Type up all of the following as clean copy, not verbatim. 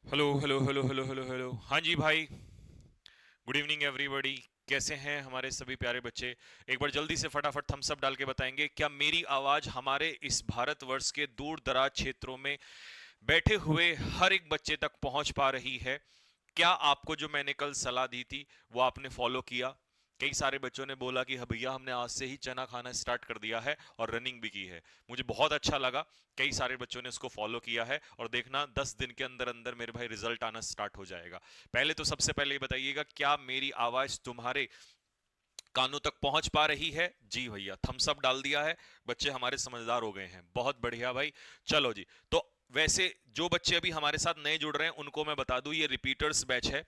Hello hello hello hello hello hello, हाँ जी भाई। Good evening everybody. कैसे हैं हमारे सभी प्यारे बच्चे? एक बार जल्दी से फटाफट थम्स अप डाल के बताएंगे, क्या मेरी आवाज हमारे इस भारतवर्ष के दूर दराज क्षेत्रों में बैठे हुए हर एक बच्चे तक पहुंच पा रही है? क्या आपको जो मैंने कल सलाह दी थी वो आपने फॉलो किया? कई सारे बच्चों ने बोला कि हाँ भैया, हमने आज से ही चना खाना स्टार्ट कर दिया है और रनिंग भी की है। मुझे बहुत अच्छा लगा। कई सारे बच्चों ने उसको फॉलो किया है और देखना 10 दिन के अंदर अंदर मेरे भाई रिजल्ट आना स्टार्ट हो जाएगा। पहले तो सबसे पहले ये बताइएगा, क्या मेरी आवाज तुम्हारे कानों तक पहुंच पा रही है? जी भैया, थम्स अप डाल दिया है। बच्चे हमारे समझदार हो गए हैं, बहुत बढ़िया भाई। चलो जी। तो वैसे जो बच्चे अभी हमारे साथ नए जुड़ रहे हैं उनको मैं बता दूं, ये रिपीटर्स बैच है।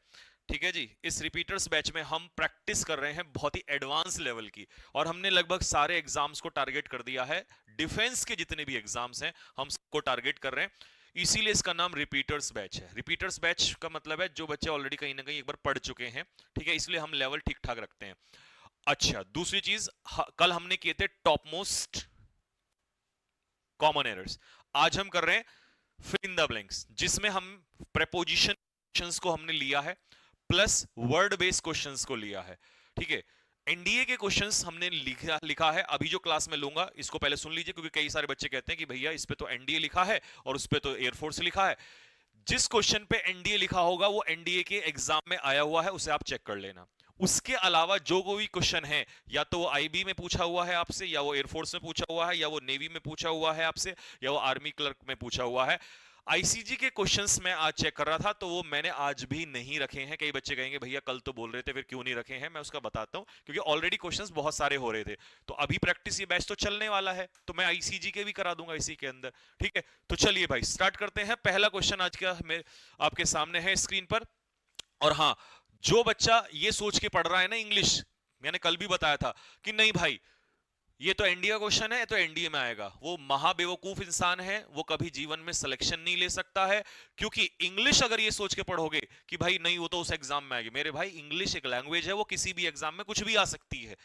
ठीक है जी। इस रिपीटर्स बैच में हम प्रैक्टिस कर रहे हैं बहुत ही एडवांस लेवल की, और हमने लगभग सारे एग्जाम्स को टारगेट कर दिया है। डिफेंस के जितने भी एग्जाम्स हैं हम सबको टारगेट कर रहे हैं, इसीलिए इसका नाम रिपीटर्स बैच है। रिपीटर्स बैच का मतलब है जो बच्चे ऑलरेडी कहीं ना कहीं एक बार पढ़ चुके हैं। ठीक है, इसलिए हम लेवल ठीक ठाक रखते हैं। अच्छा, दूसरी चीज, कल हमने किए थे टॉप मोस्ट कॉमन एरर्स। आज हम कर रहे हैं फिल इन द ब्लैंक्स, जिसमें हम प्रेपोजिशन क्वेश्चंस को हमने लिया है, प्लस वर्ड बेस्ड क्वेश्चंस को लिया है। ठीक है। एनडीए के क्वेश्चंस हमने लिखा लिखा है, अभी जो क्लास में लूंगा इसको पहले सुन लीजिए, क्योंकि कई सारे बच्चे कहते हैं कि भैया इस पे तो एनडीए लिखा है और उस पे तो एयरफोर्स लिखा है। जिस क्वेश्चन पे एनडीए लिखा होगा वो एनडीए के एग्जाम में आया हुआ है, उसे आप चेक कर लेना। उसके अलावा जो कोई क्वेश्चन है, या तो वो आईबी में पूछा हुआ है आपसे, या वो एयरफोर्स में पूछा हुआ है, या वो नेवी में पूछा हुआ है आपसे, या वो आर्मी क्लर्क में पूछा हुआ है। आईसीजी के क्वेश्चंस मैं आज चेक कर रहा था तो वो मैंने आज भी नहीं रखे हैं। कई बच्चे कहेंगे भैया कल तो बोल रहे थे, फिर क्यों नहीं रखे हैं? मैं उसका बताता हूं, क्योंकि ऑलरेडी क्वेश्चंस बहुत सारे हो रहे थे। तो अभी प्रैक्टिस, ये बैच तो चलने वाला है, तो मैं आईसीजी के भी करा दूंगा इसी के अंदर। ठीक है, तो चलिए भाई स्टार्ट करते हैं। पहला क्वेश्चन आज का आपके सामने है स्क्रीन पर। और हाँ, जो बच्चा ये सोच के पढ़ रहा है ना इंग्लिश, मैंने कल भी बताया था कि नहीं भाई ये तो एनडीए क्वेश्चन है तो एनडीए में आएगा, वो महाबेवकूफ इंसान है, वो कभी जीवन में सिलेक्शन नहीं ले सकता है। क्योंकि इंग्लिश अगर ये सोच के पढ़ोगे कि भाई नहीं वो तो उस एग्जाम में आएगी, मेरे भाई इंग्लिश एक लैंग्वेज है, वो किसी भी एग्जाम में कुछ भी आ सकती है।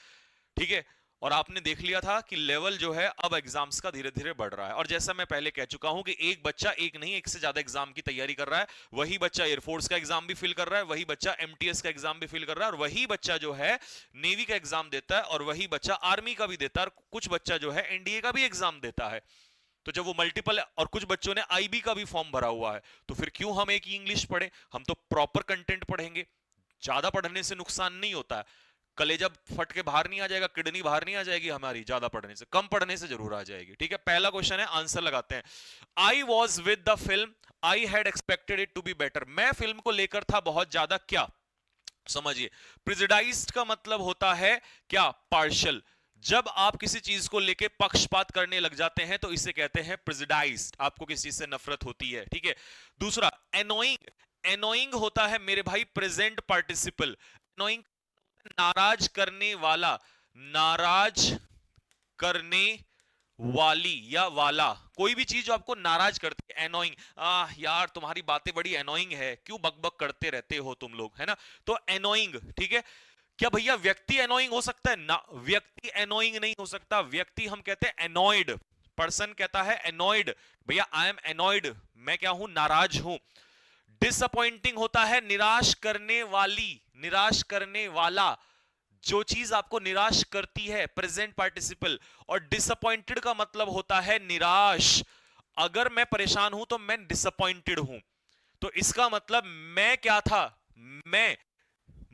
ठीक है। और आपने देख लिया था कि लेवल जो है अब एग्जाम्स का धीरे धीरे बढ़ रहा है, और जैसा मैं पहले कह चुका हूं कि एक बच्चा एक नहीं, एक से ज्यादा एग्जाम की तैयारी कर रहा है। वही बच्चा एयरफोर्स का एग्जाम भी फिल कर रहा है, वही बच्चा एमटीएस का एग्जाम भी फिल कर रहा है, और वही बच्चा जो है नेवी का एग्जाम देता है, और वही बच्चा आर्मी का भी देता है, और कुछ बच्चा जो है एनडीए का भी एग्जाम देता है। तो जब वो मल्टीपल, और कुछ बच्चों ने आईबी का भी फॉर्म भरा हुआ है, तो फिर क्यों हम एक ही इंग्लिश पढ़े? हम तो प्रॉपर कंटेंट पढ़ेंगे। ज्यादा पढ़ने से नुकसान नहीं होता है। कलेजा फट के बाहर नहीं आ जाएगा, किडनी बाहर नहीं आ जाएगी हमारी ज्यादा पढ़ने से, कम पढ़ने से जरूर आ जाएगी। ठीक है, पहला क्वेश्चन है, आंसर लगाते हैं। I was with the film, I had expected it to be better. मैं फिल्म को लेकर था बहुत ज्यादा क्या? समझिए, प्रिजुडाइज्ड का मतलब होता है क्या? पार्शल। जब आप किसी चीज को लेके पक्षपात करने लग जाते हैं तो इसे कहते हैं प्रिजुडाइज्ड। आपको किसी चीज से नफरत होती है। ठीक है। दूसरा, एनोइंग। एनोइंग होता है मेरे भाई प्रेजेंट पार्टिसिपल। एनोइंग, नाराज करने वाला, नाराज करने वाली या वाला, कोई भी चीज जो आपको नाराज करती है, एनोइंग। यार तुम्हारी बातें बड़ी एनोइंग है, क्यों बकबक करते रहते हो तुम लोग, है ना? तो एनोइंग। ठीक है। क्या भैया व्यक्ति एनोइंग हो सकता है ना? व्यक्ति एनोइंग नहीं हो सकता। व्यक्ति हम कहते हैं एनॉयड। पर्सन कहता है एनॉयड। भैया आई एम एनॉयड, मैं क्या हूं? नाराज हूं। डिसअपॉइंटिंग होता है निराश करने वाली, निराश करने वाला। जो चीज आपको निराश करती है, प्रेजेंट पार्टिसिपल। और डिसअपॉइंटेड का मतलब होता है निराश। अगर मैं परेशान हूं तो मैं डिसअपॉइंटेड हूं। तो इसका मतलब मैं क्या था? मैं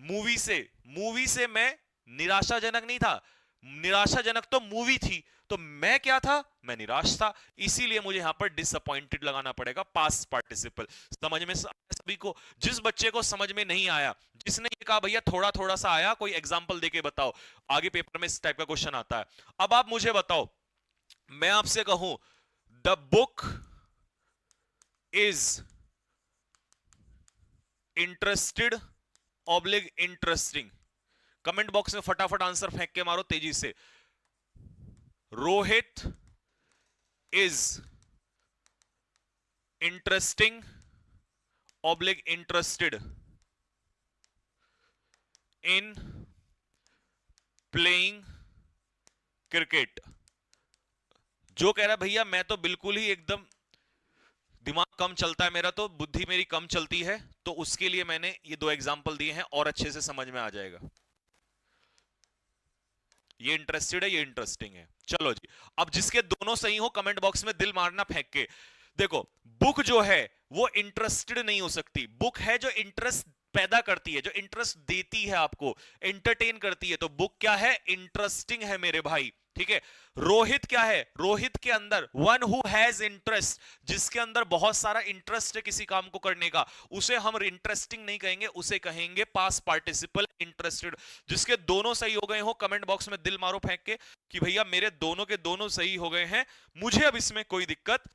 मूवी से मैं निराशाजनक नहीं था। निराशाजनक तो मूवी थी। तो मैं क्या था? मैं निराश था। इसीलिए मुझे यहां पर डिसअपॉइंटेड लगाना पड़ेगा, पास्ट पार्टिसिपल। समझ में सभी को? जिस बच्चे को समझ में नहीं आया, जिसने ये कहा भैया थोड़ा थोड़ा सा आया, कोई एग्जांपल देके बताओ, आगे पेपर में इस टाइप का क्वेश्चन आता है। अब आप मुझे बताओ, मैं आपसे कहूं the book is interested oblique interesting. Comment box में फटाफट आंसर फेंक के मारो तेजी से। Rohit is interesting oblique interested in playing cricket. जो कह रहा है भैया मैं तो बिल्कुल ही एकदम दिमाग कम चलता है मेरा, तो बुद्धि मेरी कम चलती है, तो उसके लिए मैंने ये दो एग्जांपल दिए हैं और अच्छे से समझ में आ जाएगा। ये इंटरेस्टेड है, ये इंटरेस्टिंग है। चलो जी, अब जिसके दोनों सही हो कमेंट बॉक्स में दिल मारना फेंक के। देखो, बुक जो है वो इंटरेस्टेड नहीं हो सकती, बुक है जो इंटरेस्ट पैदा करती है, जो इंटरेस्ट देती है, आपको एंटरटेन करती है, तो बुक क्या है? इंटरेस्टिंग है मेरे भाई। ठीक है। रोहित क्या है? रोहित के अंदर वन हु हैज इंटरेस्ट, जिसके अंदर बहुत सारा इंटरेस्ट है किसी काम को करने का, उसे हम इंटरेस्टिंग नहीं कहेंगे, उसे कहेंगे पास पार्टिसिपल इंटरेस्टेड। जिसके दोनों सही हो गए हो कमेंट बॉक्स में दिल मारो फेंक के कि भैया मेरे दोनों के दोनों सही हो गए हैं, मुझे अब इसमें कोई दिक्कत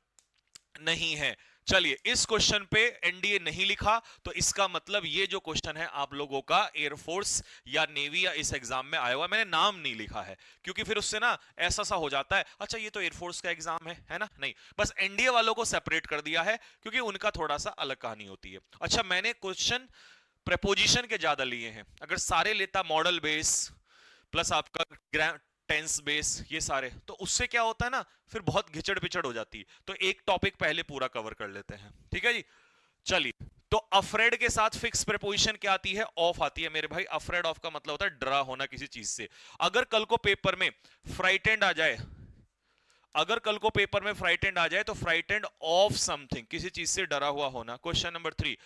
नहीं है। चलिए, इस क्वेश्चन पे एनडीए नहीं लिखा, तो इसका मतलब ये जो क्वेश्चन है आप लोगों का एयरफोर्स या नेवी या इस एग्जाम में आया हुआ, मैंने नाम नहीं लिखा है क्योंकि फिर उससे ना ऐसा सा हो जाता है, अच्छा ये तो एयरफोर्स का एग्जाम है ना, नहीं, बस एनडीए वालों को सेपरेट कर दिया है क्योंकि उनका थोड़ा सा अलग कहानी होती है। अच्छा, मैंने क्वेश्चन प्रेपोजिशन के ज्यादा लिए हैं, अगर सारे लेता मॉडल बेस प्लस आपका टेंस बेस ये सारे, तो उससे क्या होता है ना, फिर बहुत घिचड़ पिचड़ हो जाती है, तो एक टॉपिक पहले पूरा कवर कर लेते हैं। ठीक है जी, चलिए। तो अफ्रेड के साथ फिक्स प्रेपोजिशन क्या आती है? ऑफ आती है मेरे भाई। अफ्रेड ऑफ का मतलब होता है डरा होना किसी चीज से। अगर कल को पेपर में फ्राइटेंड आ जाए, अगर कल को पेपर में फ्राइटेंड आ जाए तो फ्राइटेंड ऑफ समथिंग, किसी चीज से डरा हुआ होना। क्वेश्चन नंबर 3,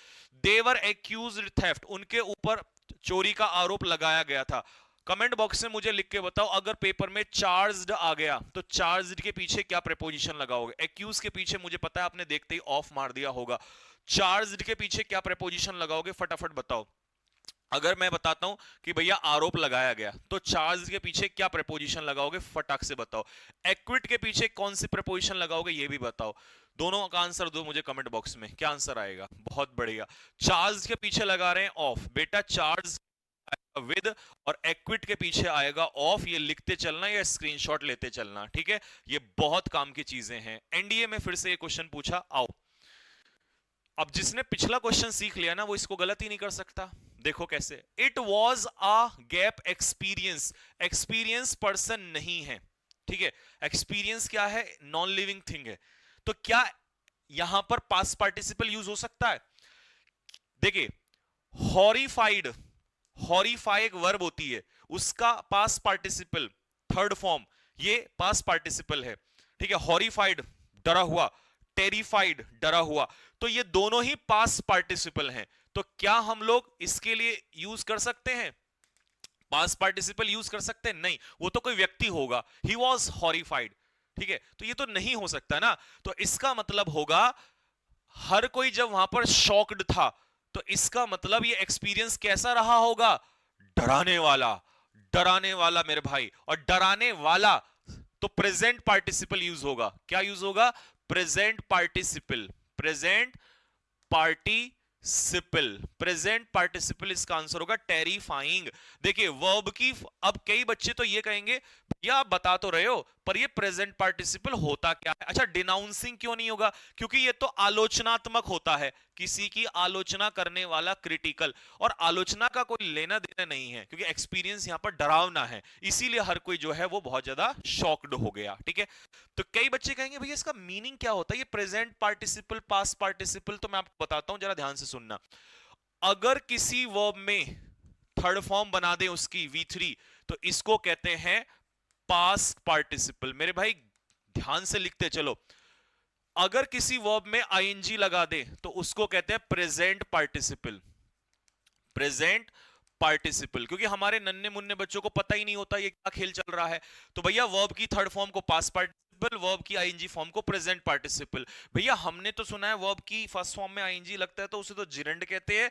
देवर एक्यूज्ड थेफ्ट, उनके ऊपर चोरी का आरोप लगाया गया था। कमेंट बॉक्स में मुझे लिख के बताओ, अगर पेपर में चार्ज्ड आ गया तो चार्ज्ड के पीछे क्या प्रेपोजिशन लगाओगे? एक्यूज के पीछे मुझे पता है आपने देखते ही ऑफ मार दिया होगा, चार्ज्ड के पीछे क्या प्रेपोजिशन लगाओगे? फटाफट बताओ। अगर मैं बताता हूं कि भैया आरोप लगाया गया, तो चार्ज के पीछे क्या प्रेपोजिशन लगाओगे? फटाक से बताओ। एक्विट के पीछे कौन सी प्रेपोजिशन लगाओगे? ये भी बताओ। दोनों का आंसर दो मुझे कमेंट बॉक्स में, क्या आंसर आएगा? बहुत बढ़िया। चार्ज के पीछे लगा रहे हैं ऑफ, बेटा चार्ज विद, और एक्विट के पीछे आएगा ऑफ। ये लिखते चलना या स्क्रीनशॉट लेते चलना, ठीक है, ये बहुत काम की चीजें हैं। एनडीए में फिर से ये क्वेश्चन पूछा, आओ। अब जिसने पिछला क्वेश्चन सीख लिया ना, वो इसको गलत ही नहीं कर सकता। देखो कैसे, it was a gap experience, experience person नहीं है, ठीक है, एक्सपीरियंस क्या है? नॉन लिविंग थिंग है। तो क्या यहां पर पास्ट पार्टिसिपल यूज हो सकता है? देखिए, हॉरिफाइड, हॉरिफाई एक वर्ब होती है, उसका पास्ट पार्टिसिपल थर्ड फॉर्म ये पास्ट पार्टिसिपल है, ठीक है। हॉरिफाइड डरा हुआ, टेरिफाइड डरा हुआ, तो ये दोनों ही पास्ट पार्टिसिपल हैं। तो क्या हम लोग इसके लिए यूज कर सकते हैं? पास्ट पार्टिसिपल यूज कर सकते हैं? नहीं, वो तो कोई व्यक्ति होगा, ही वॉज हॉरिफाइड, ठीक है, तो ये तो नहीं हो सकता ना। तो इसका मतलब होगा हर कोई जब वहां पर शॉक्ड था, तो इसका मतलब ये एक्सपीरियंस कैसा रहा होगा? डराने वाला, डराने वाला मेरे भाई। और डराने वाला तो प्रेजेंट पार्टिसिपल यूज होगा। क्या यूज होगा? Present participle, present participle, present participle इसका आंसर होगा टेरिफाइंग। देखिए वर्ब की, अब कई बच्चे तो ये कहेंगे भैया आप बता तो रहे हो पर ये प्रेजेंट पार्टिसिपल होता क्या है? अच्छा, डिनाउंसिंग क्यों नहीं होगा? क्योंकि ये तो आलोचनात्मक होता है, किसी की आलोचना करने वाला, क्रिटिकल, और आलोचना का कोई लेना देना नहीं है क्योंकि एक्सपीरियंस यहां पर डरावना है, इसीलिए हर कोई जो है वो बहुत ज्यादा शॉक्ड हो गया, ठीक है। तो कई बच्चे कहेंगे भैया इसका मीनिंग क्या होता है, ये प्रेजेंट पार्टिसिपल पास्ट पार्टिसिपल? तो मैं आपको बताता हूं, जरा ध्यान से सुनना। अगर किसी वर्ब में थर्ड फॉर्म बना दे उसकी V3, तो इसको कहते हैं पास्ट पार्टिसिपल। मेरे भाई ध्यान से लिखते चलो, अगर किसी वर्ब में आईएनजी लगा दे तो उसको कहते हैं प्रेजेंट पार्टिसिपल, प्रेजेंट पार्टिसिपल। क्योंकि हमारे नन्हे मुन्ने बच्चों को पता ही नहीं होता ये क्या खेल चल रहा है, तो भैया वर्ब की थर्ड फॉर्म को पास्ट पार्टिसिपल, वर्ब की आईएनजी फॉर्म को प्रेजेंट पार्टिसिपल। भैया हमने तो सुना है वर्ब की फर्स्ट फॉर्म में आईएनजी लगता है तो उसे तो जिरेंड कहते हैं,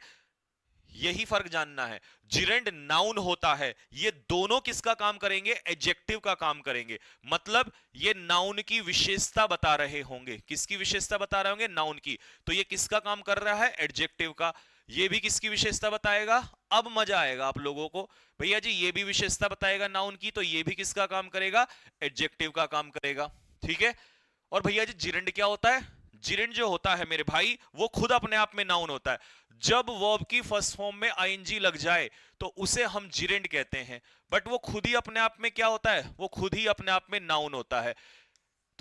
यही फर्क जानना है। जिरेंड नाउन होता है, ये दोनों किसका काम करेंगे? एडजेक्टिव का काम करेंगे। मतलब ये नाउन की विशेषता बता रहे होंगे। किसकी विशेषता बता रहे होंगे? नाउन की। तो ये किसका काम कर रहा है? एडजेक्टिव का। ये भी किसकी विशेषता बताएगा? अब मजा आएगा आप लोगों को, भैया जी ये भी विशेषता बताएगा नाउन की, तो ये भी किसका काम करेगा? एडजेक्टिव का काम करेगा, ठीक है। और भैया जी जिरेंड क्या होता है? जिरेंड जो होता है मेरे भाई वो खुद अपने आप में नाउन होता है। जब वर्ब की फर्स्ट फॉर्म में आईएनजी लग जाए तो उसे हम जिरेंड कहते हैं, बट वो खुद ही अपने आप में क्या होता है? वो खुद ही अपने आप में नाउन होता है।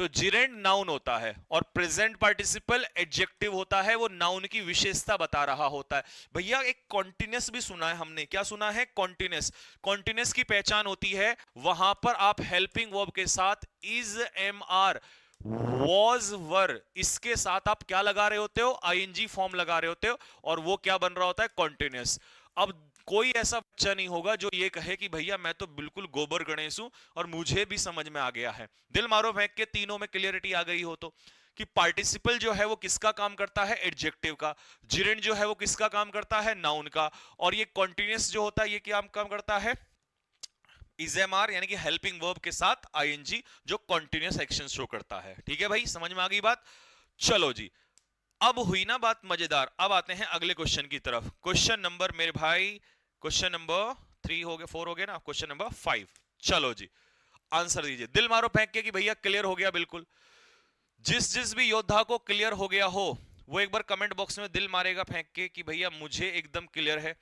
तो जिरेंड नाउन होता है और प्रेजेंट पार्टिसिपल एडजेक्टिव होता है, वो नाउन की विशेषता बता रहा होता है। भैया एक कॉन्टिन्यूस भी सुना है हमने, क्या सुना है? कॉन्टिन्यूस। कॉन्टिन्यूस की पहचान होती है वहां पर आप हेल्पिंग वर्ब के साथ इज, एम आर, वॉज, वर, इसके साथ आप क्या लगा रहे होते हो? आईएनजी फॉर्म लगा रहे होते हो, और वो क्या बन रहा होता है? कॉन्टिन्यूस। अब कोई ऐसा बच्चा नहीं होगा जो ये कहे कि भैया मैं तो बिल्कुल गोबर गणेश हूं और मुझे भी समझ में आ गया है। दिल मारो फेंक के तीनों में क्लियरिटी आ गई हो तो, कि पार्टिसिपल जो है वो किसका काम करता है? एडजेक्टिव का। जिरेंड जो है वो किसका काम करता है? नाउन का। और ये कॉन्टिन्यूस जो होता है ये क्या काम करता है? इजेमआर यानी कि हेल्पिंग वर्ब के साथ आईएनजी, जो कॉन्टिन्यूस एक्शन शो करता है। ठीक है भाई, समझ में आ गई बात? चलो जी, अब हुई ना बात मजेदार। अब आते हैं अगले क्वेश्चन की तरफ। क्वेश्चन नंबर मेरे भाई, क्वेश्चन नंबर 3 हो गए, 4 हो गए ना, क्वेश्चन नंबर 5। चलो जी, आंसर दीजिए। दिल मारो फेंक के कि भैया क्लियर हो गया बिल्कुल। जिस जिस भी योद्धा को क्लियर हो गया हो वो एक बार कमेंट बॉक्स में दिल मारेगा फेंक के कि भैया मुझे एकदम क्लियर है।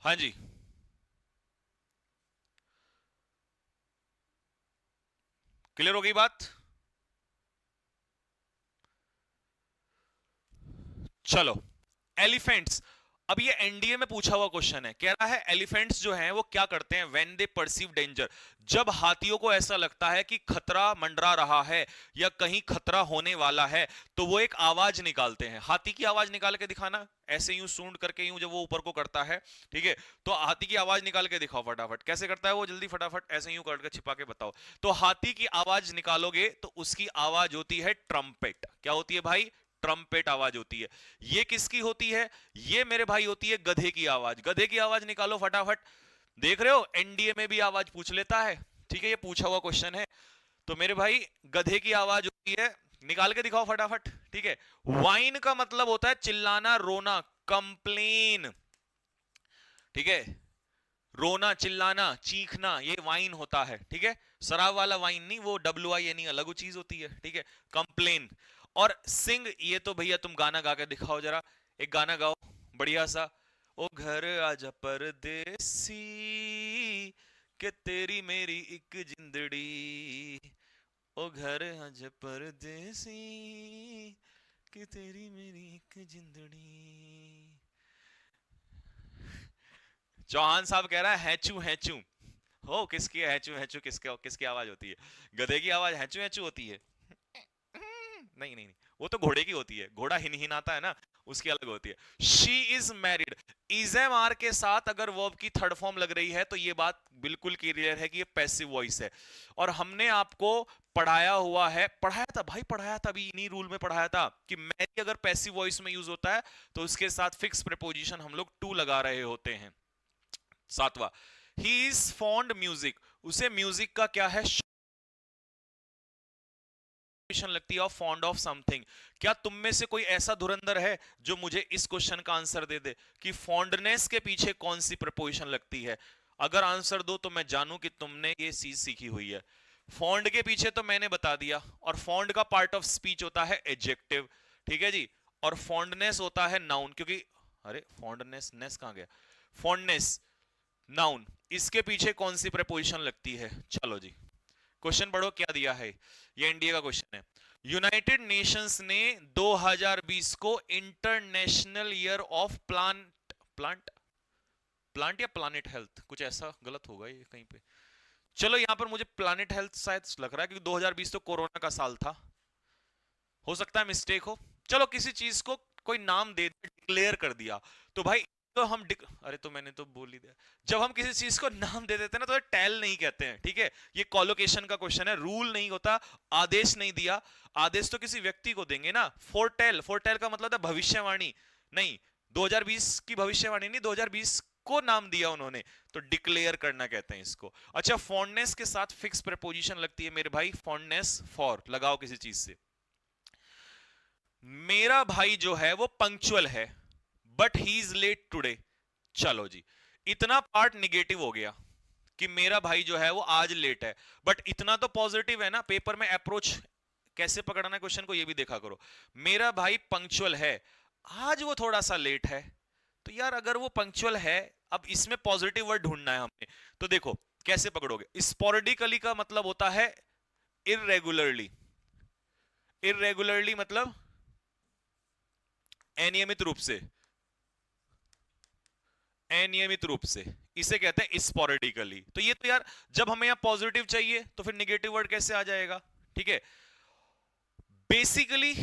हाँ जी, क्लियर हो गई बात? चलो, एलिफेंट्स। अब ये एनडीए में पूछा हुआ क्वेश्चन है, कह रहा है एलिफेंट्स जो हैं वो क्या करते हैं व्हेन दे परसीव डेंजर। जब हाथियों को ऐसा लगता है कि खतरा मंडरा रहा है या कहीं खतरा होने वाला है, तो वो एक आवाज निकालते हैं। हाथी की आवाज निकाल के दिखाना, ऐसे यूं सूंड करके, यूं जब वो ऊपर को करता है, ठीक है, तो हाथी की आवाज निकाल के दिखाओ फटाफट। कैसे करता है वो? जल्दी फटाफट ऐसे यूं करके छिपा के बताओ। तो हाथी की आवाज निकालोगे तो उसकी आवाज होती है ट्रम्पेट। क्या होती है भाई? ट्रम्पेट आवाज होती है। ये किसकी होती है? ये मेरे भाई होती है गधे की आवाज। गधे की आवाज निकालो फटाफट। देख रहे हो, एनडीए में भी आवाज पूछ लेता है। ठीक है, ये पूछा हुआ क्वेश्चन है। तो मेरे भाई गधे की आवाज होती है, निकाल के दिखाओ फटाफट। ठीक है, वाइन का मतलब होता है चिल्लाना, रोना, कंप्लेन। ठीक है, रोना, चिल्लाना, चीखना, ये वाइन होता है। ठीक है, शराब वाला वाइन नहीं, वो WIN अलग वो चीज होती है। ठीक है, कंप्लेन। और सिंग, ये तो भैया तुम गाना गा के दिखाओ जरा, एक गाना गाओ बढ़िया सा। ओ घर आजा परदेसी, के तेरी मेरी एक जिंदड़ी। ओ घर आजा परदेसी, के तेरी मेरी एक जिंदड़ी। चौहान साहब कह रहा है हैचू हैचू। हो, किसकी हैचू हैचू? किसके किसकी आवाज होती है? गधे की आवाज हैचू हैचू होती है? नहीं नहीं नहीं, वो तो घोड़े की होती है। घोड़ा हिनहिनाता है ना, उसकी अलग होती है। She is married. इजम आर के साथ अगर वर्ब की थर्ड फॉर्म लग रही है तो ये बात बिल्कुल क्लियर है कि ये पैसिव वॉइस है। और हमने आपको पढ़ाया हुआ है, पढ़ाया था भाई, पढ़ाया था अभी इन्हीं रूल में पढ़ाया था कि मैरी अगर पैसिव वॉइस में यूज होता है तो उसके साथ फिक्स प्रीपोजिशन हम लोग टू लगा रहे होते हैं। 7वां, ही इज फॉन्ड म्यूजिक। उसे म्यूजिक का क्या है? लगती है, फॉन्ड ऑफ समथिंग। क्या तुम में से कोई ऐसा धुरंधर है जो मुझे इस क्वेश्चन का आंसर दे दे कि फॉन्डनेस के पीछे कौन सी प्रपोजिशन लगती है? अगर आंसर दो तो मैं जानूं कि तुमने ये चीज सीखी हुई है। फॉन्ड के पीछे तो मैंने बता दिया, और फॉन्ड का पार्ट ऑफ स्पीच होता है एडजेक्टिव। ठीक है जी, और फॉन्डनेस होता है नाउन, क्योंकि अरे फॉन्डनेस नेस कहां गया? फॉन्डनेस नाउन, इसके पीछे कौन सी प्रपोजिशन लगती है? चलो जी, क्वेश्चन पढ़ो क्या दिया है। ये इंडिया का क्वेश्चन है। यूनाइटेड नेशंस ने 2020 को international year of plant plant plant या प्लानिट हेल्थ, कुछ ऐसा गलत होगा ये कहीं पे। चलो यहां पर मुझे प्लानिट हेल्थ शायद लग रहा है, क्योंकि 2020 तो कोरोना का साल था, हो सकता है मिस्टेक हो। चलो किसी चीज को कोई नाम दे डिक्लेयर कर दिया, तो भाई तो हम अरे तो मैंने तो बोल ही दिया। जब हम किसी चीज को नाम दे देते हैं ना तो टेल नहीं कहते हैं। ठीक है, ये कॉलोकेशन का क्वेश्चन है, रूल नहीं होता। आदेश नहीं दिया, आदेश तो किसी व्यक्ति को देंगे ना। फोरटेल, फोरटेल का मतलब है भविष्यवाणी। नहीं, 2020 की भविष्यवाणी नहीं, 2020 को नाम दिया उन्होंने, तो डिक्लेयर करना कहते हैं इसको। अच्छा, फॉन्डनेस के साथ फिक्स प्रीपोजिशन लगती है मेरे भाई, फॉन्डनेस फॉर लगाओ किसी चीज से। मेरा भाई जो है वो पंक्चुअल है, but he is late today. चलो जी, इतना पार्ट निगेटिव हो गया कि मेरा भाई जो है वो आज लेट है, बट इतना तो पॉजिटिव है ना। पेपर में अप्रोच कैसे पकड़ना है क्वेश्चन को, ये भी देखा करो। मेरा भाई पंक्चुअल है, आज वो थोड़ा सा लेट है। तो यार अगर वो पंक्चुअल है, अब इसमें पॉजिटिव वर्ड ढूंढना है हमने, तो देखो कैसे पकड़ोगे। स्पोरेडिकली का मतलब होता है इररेगुलरली, इररेगुलरली मतलब अनियमित रूप से, अनियमित रूप से, इसे कहते हैं स्पोरेडिकली। तो ये तो यार जब हमें यहां पॉजिटिव चाहिए तो फिर निगेटिव वर्ड कैसे आ जाएगा, ठीक है। बेसिकली,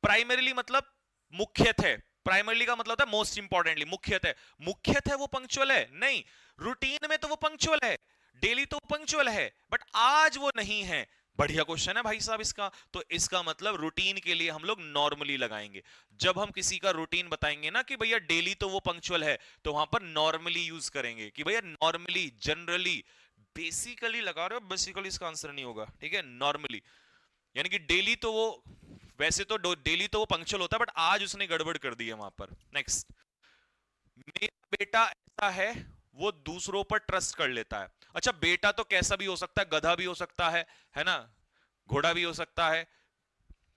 प्राइमरीली मतलब मुख्यतः, प्राइमरीली का मतलब होता है मोस्ट इंपॉर्टेंटली, मुख्यतः, मुख्यतः वो पंक्चुअल है नहीं, रूटीन में तो वो पंक्चुअल है, डेली तो पंक्चुअल है, बट आज वो नहीं है। बढ़िया क्वेश्चन है भाई साहब इसका। तो इसका मतलब रूटीन के लिए हम लोग नॉर्मली लगाएंगे। जब हम किसी का रूटीन बताएंगे ना कि भैया डेली तो वो पंक्चुअल है, तो वहां पर नॉर्मली यूज करेंगे कि भैया नॉर्मली, जनरली, बेसिकली लगा रहे हो, बेसिकली इसका आंसर नहीं होगा, ठीक है, नॉर्मली। यानी कि डेली तो वो, वैसे तो डेली तो वो पंक्चुअल होता है, बट आज उसने गड़बड़ कर दी है वहां पर। नेक्स्ट, मेरा बेटा ऐसा है, वो दूसरों पर ट्रस्ट कर लेता है। अच्छा, बेटा तो कैसा भी हो सकता है, गधा भी हो सकता है ना, घोड़ा भी हो सकता है,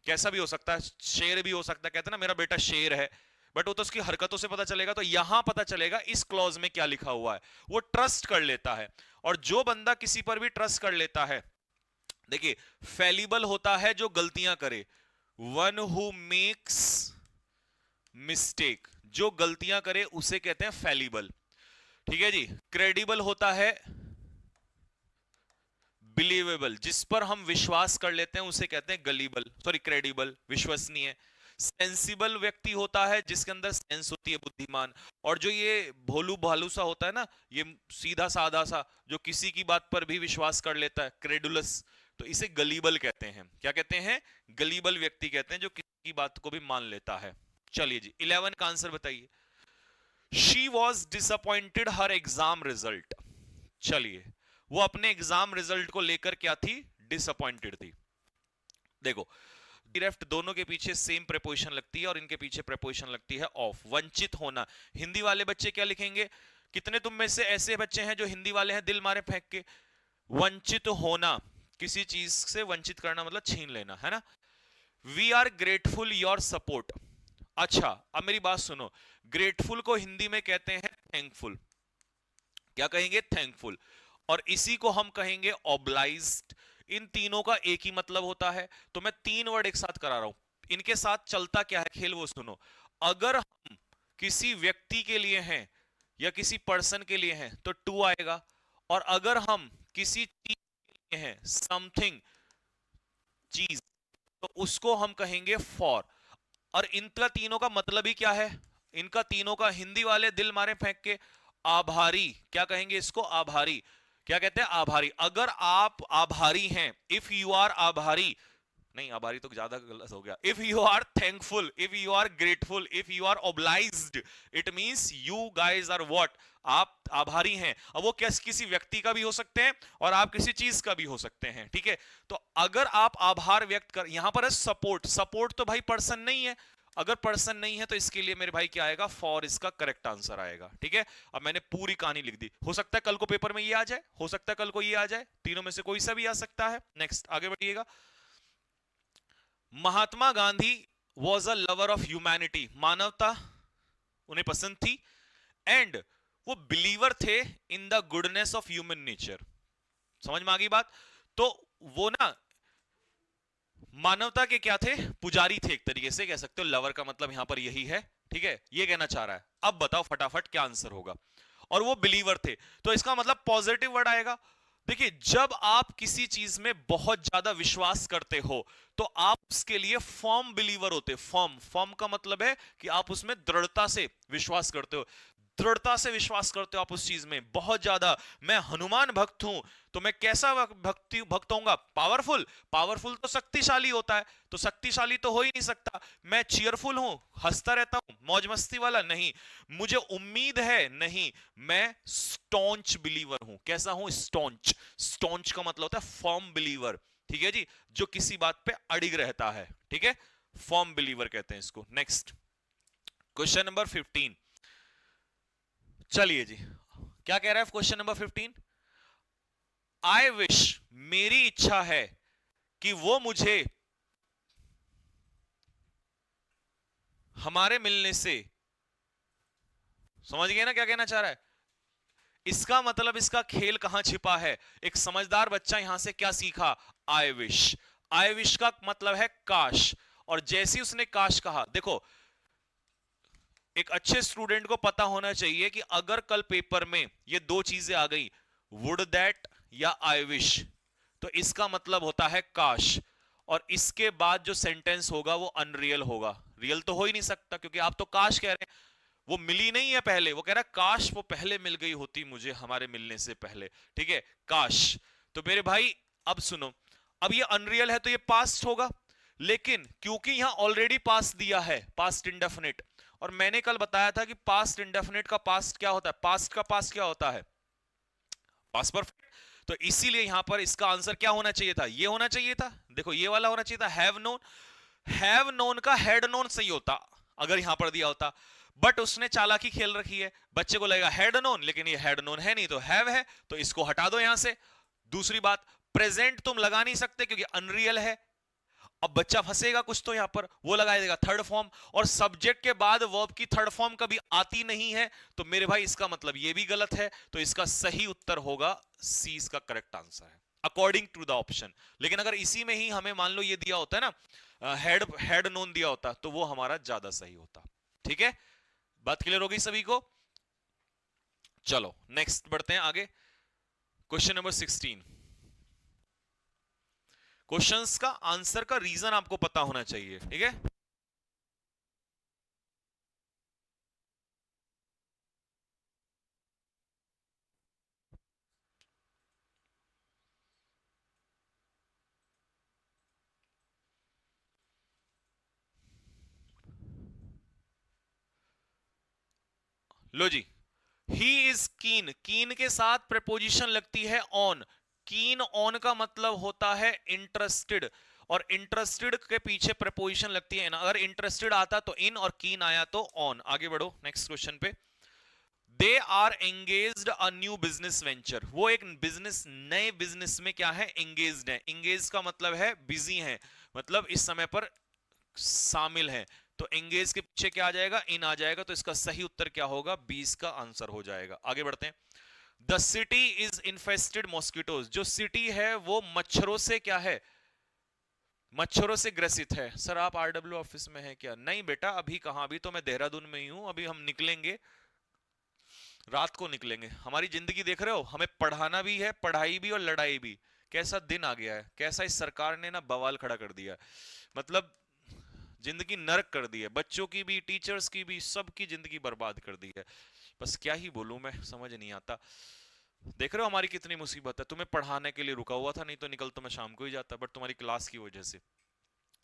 कैसा भी हो सकता है, शेर भी हो सकता है। कहते हैं ना मेरा बेटा शेर है, बट वो तो उसकी हरकतों से पता चलेगा। तो यहां पता चलेगा इस क्लॉज में क्या लिखा हुआ है, वो ट्रस्ट कर लेता है। और जो बंदा किसी पर भी ट्रस्ट कर लेता है, देखिए, फेलिबल होता है जो गलतियां करे, वन हु मेक्स मिस्टेक, जो गलतियां करे उसे कहते हैं फेलिबल, ठीक है जी। क्रेडिबल होता है बिलीवेबल, जिस पर हम विश्वास कर लेते हैं उसे कहते हैं गलीबल, सॉरी क्रेडिबल, विश्वसनीय। सेंसिबल व्यक्ति होता है जिसके अंदर सेंस होती है, बुद्धिमान। और जो ये भोलू भालू सा होता है ना, ये सीधा साधा सा, जो किसी की बात पर भी विश्वास कर लेता है, क्रेडुलस, तो इसे गलीबल कहते हैं। क्या कहते हैं? गलीबल व्यक्ति कहते हैं, जो किसी की बात को भी मान लेता है। चलिए जी, 11 का आंसर बताइए। She was disappointed her exam result. चलिए, वो अपने एग्जाम रिजल्ट को लेकर क्या थी? डिसअपॉइंटेड थी। देखो, लेफ्ट दोनों के पीछे सेम प्रेपोजिशन लगती है और इनके पीछे प्रेपोजिशन लगती है ऑफ। वंचित होना, हिंदी वाले बच्चे क्या लिखेंगे? कितने तुम में से ऐसे बच्चे हैं जो हिंदी वाले हैं दिल मारे फेंक के? वंचित होना, किसी चीज से वंचित करना मतलब छीन लेना, है ना। We are grateful your support. अच्छा, अब मेरी बात सुनो, ग्रेटफुल को हिंदी में कहते हैं थैंकफुल। क्या कहेंगे? थैंकफुल। और इसी को हम कहेंगे ऑब्लाइज्ड। इन तीनों का एक ही मतलब होता है। तो मैं तीन वर्ड एक साथ करा रहा हूं, इनके साथ चलता क्या है खेल वो सुनो। अगर हम किसी व्यक्ति के लिए हैं या किसी पर्सन के लिए हैं तो टू आएगा, और अगर हम किसी चीज के लिए हैं, समथिंग, चीज, तो उसको हम कहेंगे फॉर। और इनका तीनों का मतलब ही क्या है? इनका तीनों का हिंदी वाले दिल मारे फेंक के आभारी, क्या कहेंगे इसको? आभारी। क्या कहते हैं? आभारी। अगर आप आभारी हैं, इफ यू आर आभारी, नहीं आभारी तो ज्यादा गलत हो गया, if you are thankful, if you are grateful, if you are obliged, it means you guys are what? आप आभारी हैं। अब वो कैसे, किसी व्यक्ति का भी हो सकते हैं और आप किसी चीज का भी हो सकते हैं, ठीक है। तो अगर आप आभार व्यक्त कर, यहां पर है सपोर्ट, सपोर्ट तो भाई पर्सन नहीं है। अगर पर्सन नहीं है तो इसके लिए मेरे भाई क्या आएगा? फॉर, इसका करेक्ट आंसर आएगा, ठीक है। अब मैंने पूरी कहानी लिख दी, हो सकता है कल को पेपर में ये आ जाए, हो सकता है कल को ये आ जाए, तीनों में से कोई सा भी आ सकता है। नेक्स्ट, आगे बढ़िएगा। Mahatma Gandhi was a lover of humanity, मानवता उन्हें पसंद थी, एंड वो बिलीवर थे in the goodness of human nature. समझ में आ गई बात? तो वो ना मानवता के क्या थे? पुजारी थे, एक तरीके से कह सकते हो। लवर का मतलब यहां पर यही है, ठीक है, ये कहना चाह रहा है। अब बताओ फटाफट क्या आंसर होगा। और वो बिलीवर थे, तो इसका मतलब पॉजिटिव वर्ड आएगा। देखिए, जब आप किसी चीज में बहुत ज्यादा विश्वास करते हो तो आप उसके लिए फर्म बिलीवर होते। फर्म, फर्म का मतलब है कि आप उसमें दृढ़ता से विश्वास करते हो, दृढ़ता से विश्वास करते हो आप उस चीज में बहुत ज्यादा। मैं हनुमान भक्त हूं, तो मैं कैसा भक्त होऊंगा? पावरफुल। पावरफुल तो शक्तिशाली होता है, तो शक्तिशाली तो हो ही नहीं सकता। मैं चीयरफुल हूं, हंसता रहता हूं, मौज मस्ती वाला नहीं। मुझे उम्मीद है, नहीं। मैं स्टॉन्च बिलीवर हूं। कैसा हूं? स्टॉन्च। स्टॉन्च का मतलब होता है फर्म बिलीवर, ठीक है जी, जो किसी बात पे अड़िग रहता है, ठीक है, फर्म बिलीवर कहते हैं इसको। Next, question number 15। चलिए जी, क्या कह रहा है क्वेश्चन नंबर 15? आई विश, मेरी इच्छा है कि वो मुझे हमारे मिलने से, समझ गए ना क्या कहना चाह रहा है? इसका मतलब इसका खेल कहां छिपा है? एक समझदार बच्चा यहां से क्या सीखा? I wish. आई विश का मतलब है काश। और जैसे ही उसने काश कहा, देखो एक अच्छे स्टूडेंट को पता होना चाहिए कि अगर कल पेपर में ये दो चीजें आ गई, वुड दैट या आई विश, तो इसका मतलब होता है काश। और इसके बाद जो सेंटेंस होगा वो अनरियल होगा। रियल तो हो ही नहीं सकता, क्योंकि आप तो काश कह रहे हैं, वो मिली नहीं है पहले, वो कह रहा है काश वो पहले मिल गई होती मुझे हमारे मिलने से पहले। ठीक है, काश। तो मेरे भाई अब सुनो, अब ये अनरियल है तो ये पास्ट होगा, लेकिन क्योंकि यहां ऑलरेडी पास्ट दिया है, पास्ट इंडेफिनिट, और मैंने कल बताया था कि पास्ट इंडेफिनिट का पास्ट क्या होता है, पास्ट का पास्ट क्या होता है? Past perfect. तो इसीलिए यहां पर इसका आंसर क्या होना चाहिए था? ये होना चाहिए था, देखो ये वाला होना चाहिए था, हैव नोन। हैव नोन का हैड नोन सही होता अगर यहां पर दिया होता, बट उसने चालाकी खेल रखी है, बच्चे को लगेगा हैड नोन, लेकिन ये हैड नोन है नहीं तो हैव है, तो इसको हटा दो यहां से। दूसरी बात, प्रेजेंट तुम लगा नहीं सकते क्योंकि अनरियल है। अब बच्चा फंसेगा कुछ तो यहां पर, वो लगा देगा थर्ड फॉर्म, और सब्जेक्ट के बाद वर्ब की थर्ड फॉर्म कभी आती नहीं है, तो मेरे भाई इसका मतलब ये भी गलत है, तो इसका सही उत्तर होगा सी, इसका करेक्ट आंसर है अकॉर्डिंग टू द ऑप्शन। लेकिन अगर इसी में ही हमें मान लो ये दिया होता है ना, हेड हेड नोन दिया होता, तो वो हमारा ज्यादा सही होता। ठीक है, बात क्लियर हो गई सभी को? चलो नेक्स्ट बढ़ते हैं आगे। Question number 16। क्वेश्चंस का आंसर का रीजन आपको पता होना चाहिए, ठीक है? लो जी, ही इज कीन, कीन के साथ प्रपोजिशन लगती है ऑन। कीन ऑन का मतलब होता है इंटरेस्टेड, और इंटरेस्टेड के पीछे प्रपोजिशन लगती है इन। अगर इंटरेस्टेड आता तो इन, और कीन आया तो ऑन। आगे बढ़ो नेक्स्ट क्वेश्चन पे। They are engaged a new business venture, वो एक बिजनेस, नए बिजनेस में क्या है? एंगेज्ड है। एंगेज का मतलब है बिजी है, मतलब इस समय पर शामिल है। तो एंगेज के पीछे क्या आ जाएगा? इन आ जाएगा, तो इसका सही उत्तर क्या होगा? 20 का आंसर हो जाएगा। आगे बढ़ते हैं। The city is infested mosquitoes, जो सिटी है वो मच्छरों से क्या है? मच्छरों से ग्रसित है। सर आप आरडब्ल्यू ऑफिस में हैं क्या? नहीं बेटा, अभी कहां, अभी तो मैं देहरादून में ही हूं, अभी हम निकलेंगे, रात को निकलेंगे। हमारी जिंदगी देख रहे हो, हमें पढ़ाना भी है, पढ़ाई भी और लड़ाई भी। कैसा दिन आ गया है, कैसा इस सरकार ने ना बवाल खड़ा कर दिया है। मतलब जिंदगी नरक कर दी है, बच्चों की भी, टीचर्स की भी, सबकी जिंदगी बर्बाद कर दी है। बस क्या ही बोलूं मैं, समझ नहीं आता। देख रहे हो हमारी कितनी मुसीबत है। तुम्हें पढ़ाने के लिए रुका हुआ था, नहीं तो निकल तो मैं शाम को ही जाता, बट तुम्हारी क्लास की वजह से।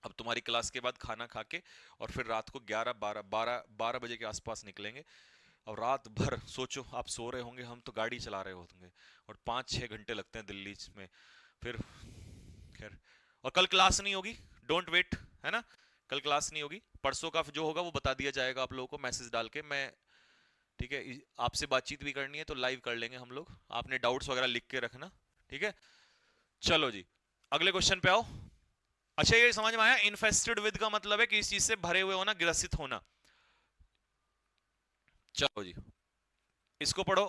अब तुम्हारी क्लास के बाद खाना खा के और फिर रात को 11 12 12 बजे के आसपास निकलेंगे। और रात भर सोचो, आप सो रहे होंगे, हम तो गाड़ी चला रहे होंगे, और 5 6 घंटे लगते हैं दिल्ली में। फिर खैर, और कल क्लास नहीं होगी, डोंट वेट, है ना? कल क्लास नहीं होगी, परसों का जो होगा वो बता दिया जाएगा आप लोगों को मैसेज डाल के। मैं, ठीक है, आपसे बातचीत भी करनी है तो लाइव कर लेंगे हम लोग। आपने डाउट्स वगैरह लिख के रखना, ठीक है? चलो जी, अगले क्वेश्चन पे आओ। अच्छा, ये समझ में आया, इन्फेस्टेड विद का मतलब है कि इस चीज से भरे हुए होना, ग्रसित होना। चलो जी, इसको पढ़ो।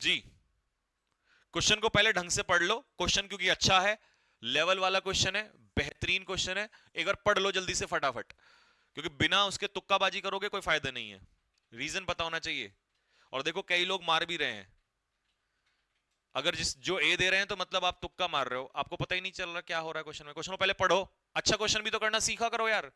जी, क्वेश्चन को पहले ढंग से पढ़ लो, क्वेश्चन क्योंकि अच्छा है, लेवल वाला क्वेश्चन है, बेहतरीन क्वेश्चन है। एक बार पढ़ लो जल्दी से फटाफट, क्योंकि बिना उसके तुक्काबाजी करोगे कोई फायदा नहीं है। रीजन पता होना चाहिए। और देखो कई लोग मार भी रहे हैं, अगर जिस जो ए दे रहे हैं तो मतलब आप तुक्का मार रहे हो, आपको पता ही नहीं चल रहा क्या हो रहा है क्वेश्चन में। क्वेश्चन को पहले पढ़ो, अच्छा क्वेश्चन भी तो करना सीखा करो यार।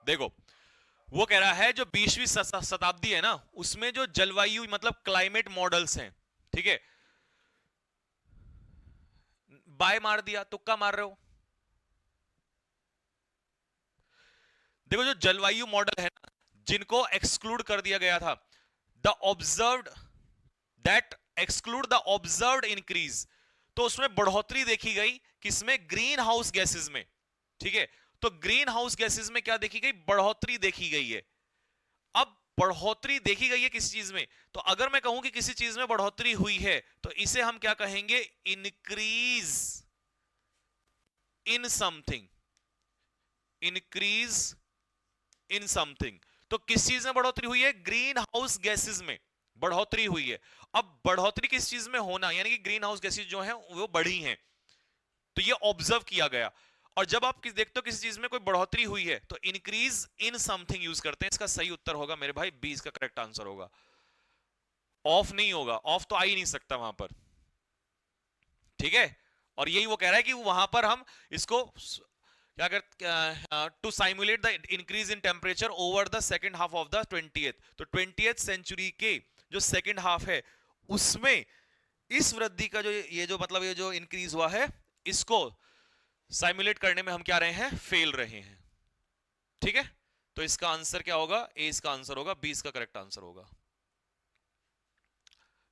देखो, वो कह रहा है जो 20वीं शताब्दी है ना, उसमें जो जलवायु मतलब क्लाइमेट मॉडल्स हैं, ठीक है, बाय मार दिया, तुक्का मार रहे हो। देखो जो जलवायु मॉडल है ना, जिनको एक्सक्लूड कर दिया गया था, the observed that exclude the observed increase, तो उसमें बढ़ोतरी देखी गई किसमें? ग्रीन हाउस गैसेस में, ठीक है। तो ग्रीन हाउस गैसेस में क्या देखी गई? बढ़ोतरी देखी गई है। अब बढ़ोतरी देखी गई है किस चीज में? तो अगर मैं कहूं कि किसी चीज में बढ़ोतरी हुई है तो इसे हम क्या कहेंगे? Increase in something, increase in something. तो किस चीज में बढ़ोतरी हुई है? ग्रीन हाउस गैसेस में बढ़ोतरी हुई है। अब बढ़ोतरी किस चीज में होना, यानी कि ग्रीन हाउस गैसेस जो है वो बढ़ी हैं, तो ये ऑब्जर्व किया गया। और जब आप देखते हो किसी चीज में कोई बढ़ोतरी हुई है तो इंक्रीज इन समथिंग यूज करते हैं। इसका सही उत्तर होगा मेरे भाई 20 का करेक्ट आंसर होगा। ऑफ नहीं होगा, ऑफ तो आ ही नहीं सकता वहां पर, ठीक है। और यही वो कह रहा है कि वहां पर हम इसको क्या कर, to simulate the increase in temperature over the second half of the 20th, तो 20th सेंचुरी के जो सेकेंड हाफ है उसमें इस वृद्धि का जो ये जो मतलब ये जो इंक्रीज हुआ है, इसको साइमुलेट करने में हम क्या रहे हैं? फेल रहे हैं, ठीक है। तो इसका आंसर क्या होगा? ए इसका आंसर होगा, 20 का करेक्ट आंसर होगा।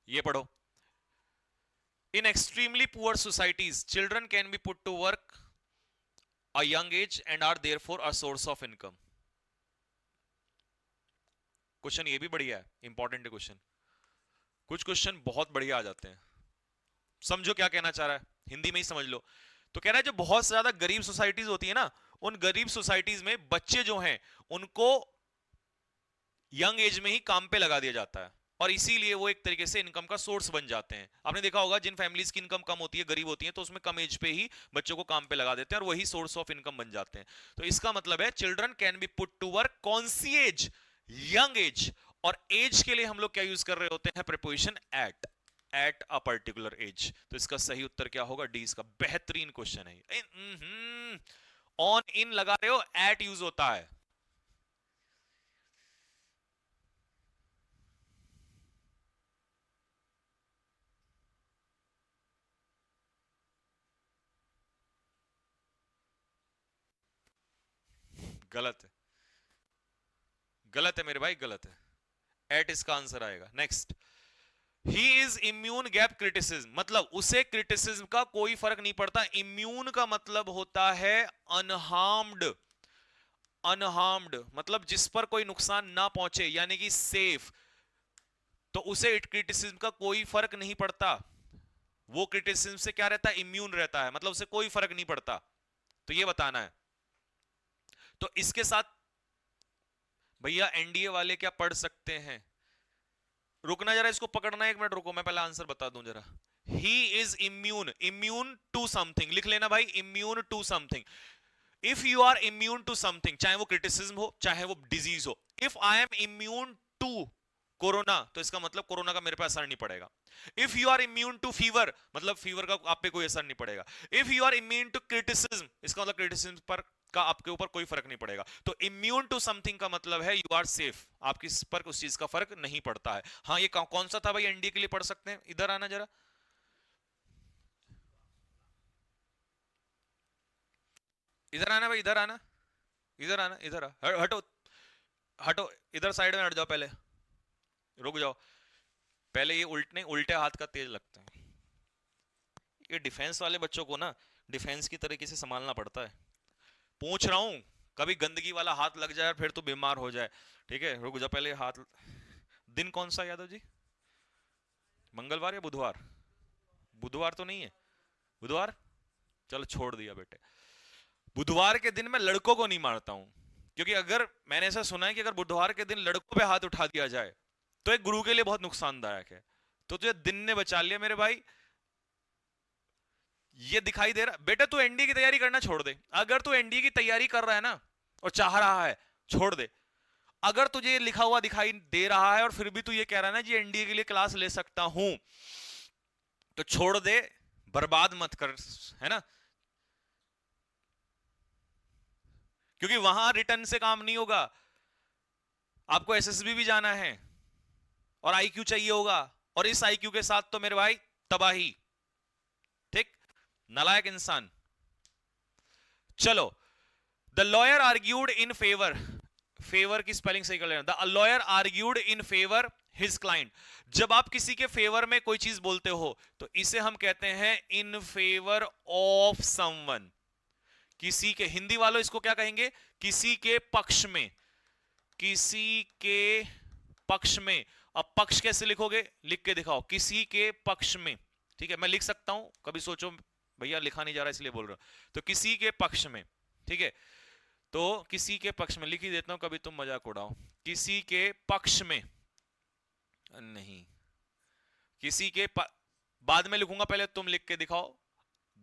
ये पढ़ो, in extremely poor societies children can be put to work a young age and are therefore a source of income। Question ये भी बढ़िया है, इंपॉर्टेंट है क्वेश्चन। कुछ क्वेश्चन बहुत बढ़िया आ जाते हैं। समझो क्या कहना चाह रहा है, हिंदी में ही समझ लो। तो कह रहा है जो बहुत ज्यादा गरीब सोसाइटीज होती है ना, उन गरीब सोसाइटीज में बच्चे जो हैं उनको यंग एज में ही काम पे लगा दिया जाता है, और इसीलिए वो एक तरीके से इनकम का सोर्स बन जाते हैं। आपने देखा होगा जिन फैमिलीज की इनकम कम होती है, गरीब होती है, तो उसमें कम एज पे ही बच्चों को काम पे लगा देते हैं और वही सोर्स ऑफ इनकम बन जाते हैं। तो इसका मतलब है children can be put to work, कौन सी एज? Young age. और एज के लिए हम लोग क्या यूज कर रहे होते हैं? Preposition at a particular age. तो इसका सही उत्तर क्या होगा? डी। इसका बेहतरीन क्वेश्चन है। ऑन इन लगा रहे हो, एट यूज होता है। गलत है, गलत है मेरे भाई, गलत है। एट इसका आंसर आएगा। Next, he is immune gap criticism, मतलब उसे क्रिटिसिज्म का कोई फर्क नहीं पड़ता। इम्यून का मतलब होता है अनहार्म्ड। अनहार्म्ड मतलब जिस पर कोई नुकसान ना पहुंचे, यानी कि सेफ। तो उसे क्रिटिसिज्म का कोई फर्क नहीं पड़ता। वो क्रिटिसिज्म से क्या रहता है? इम्यून रहता है, मतलब उसे कोई फर्क नहीं पड़ता। तो ये बताना है। तो इसके साथ भैया एनडीए वाले क्या पढ़ सकते हैं? रुकना जरा, इसको पकड़ना, एक मिनट रुको, मैं पहले आंसर बता दूं जरा। He is immune, immune to something, लिख लेना भाई, immune to something. If you are immune to something, चाहे वो क्रिटिसिज्म हो चाहे वो डिजीज हो। If I am immune to corona, तो इसका मतलब कोरोना का मेरे पे असर नहीं पड़ेगा। If you are immune to fever, मतलब फीवर का आप पे कोई असर नहीं पड़ेगा। If you are immune to criticism, इसका मतलब क्रिटिसिज्म पर का आपके ऊपर कोई फर्क नहीं पड़ेगा। तो इम्यून टू समथिंग का मतलब है यू आर सेफ, आपकी पर उस चीज का फर्क नहीं पड़ता है। हाँ, ये कौन सा था भाई? एनडीए के लिए पढ़ सकते हैं। इधर आना जरा, इधर आना भाई, इधर आना, इधर आना, इधर आ, हटो, हटो, इधर साइड में हट जाओ, पहले रुक जाओ। पहले ये उल्टने उल्टे हाथ का तेज लगता है। ये डिफेंस वाले बच्चों को ना डिफेंस की तरीके से संभालना पड़ता है। पूछ रहा हूं, कभी गंदगी वाला हाथ लग जाए फिर तो बीमार हो जाए। ठीक है, रुक जा, पहले हाथ। दिन कौन सा यादव जी? मंगलवार या बुधवार? बुधवार तो नहीं है, बुधवार। चलो छोड़ दिया बेटे। बुधवार के दिन मैं लड़कों को नहीं मारता हूं, क्योंकि अगर मैंने ऐसा सुना है कि अगर बुधवार के दिन लड़कों पे हाथ उठा दिया जाए तो एक गुरु के लिए बहुत नुकसानदायक है। तो तुझे दिन ने बचा लिया मेरे भाई। ये दिखाई दे रहा बेटा, तू एनडीए की तैयारी करना छोड़ दे। अगर तू एनडीए की तैयारी कर रहा है ना और चाह रहा है, छोड़ दे। अगर तुझे लिखा हुआ दिखाई दे रहा है और फिर भी तू ये कह रहा है ना जी एनडीए के लिए क्लास ले सकता हूं, तो छोड़ दे, बर्बाद मत कर, है ना। क्योंकि वहां रिटर्न से काम नहीं होगा। आपको एसएसबी भी जाना है और आईक्यू चाहिए होगा, और इस आईक्यू के साथ तो मेरे भाई तबाही, ठीक, नालायक इंसान। चलो, the lawyer argued in favour, favour की स्पेलिंग सही कर लेना, the lawyer argued in favour his client. जब आप किसी के फेवर में कोई चीज बोलते हो तो इसे हम कहते हैं इन फेवर ऑफ समवन। किसी के, हिंदी वालों इसको क्या कहेंगे, किसी के पक्ष में, किसी के पक्ष में। अब पक्ष कैसे लिखोगे, लिख के दिखाओ, किसी के पक्ष में, ठीक है, मैं लिख सकता हूं, कभी सोचो भैया लिखा नहीं जा रहा इसलिए बोल रहा हूं, तो किसी के पक्ष में, ठीक है, तो किसी के पक्ष में लिख ही देता हूं, कभी तुम मजाक उड़ाओ, किसी के पक्ष में नहीं, किसी के बाद में लिखूंगा, पहले तुम लिख के दिखाओ,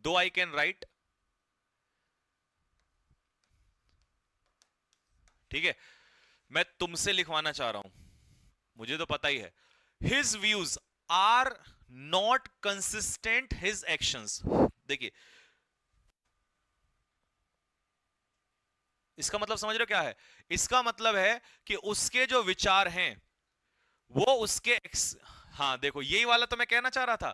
दो आई कैन राइट, ठीक है, मैं तुमसे लिखवाना चाह रहा हूं, मुझे तो पता ही है, his views are not consistent his actions. देखिए इसका मतलब समझ रहे हो क्या है, इसका मतलब है कि उसके जो विचार हैं वो उसके हाँ देखो यही वाला तो मैं कहना चाह रहा था,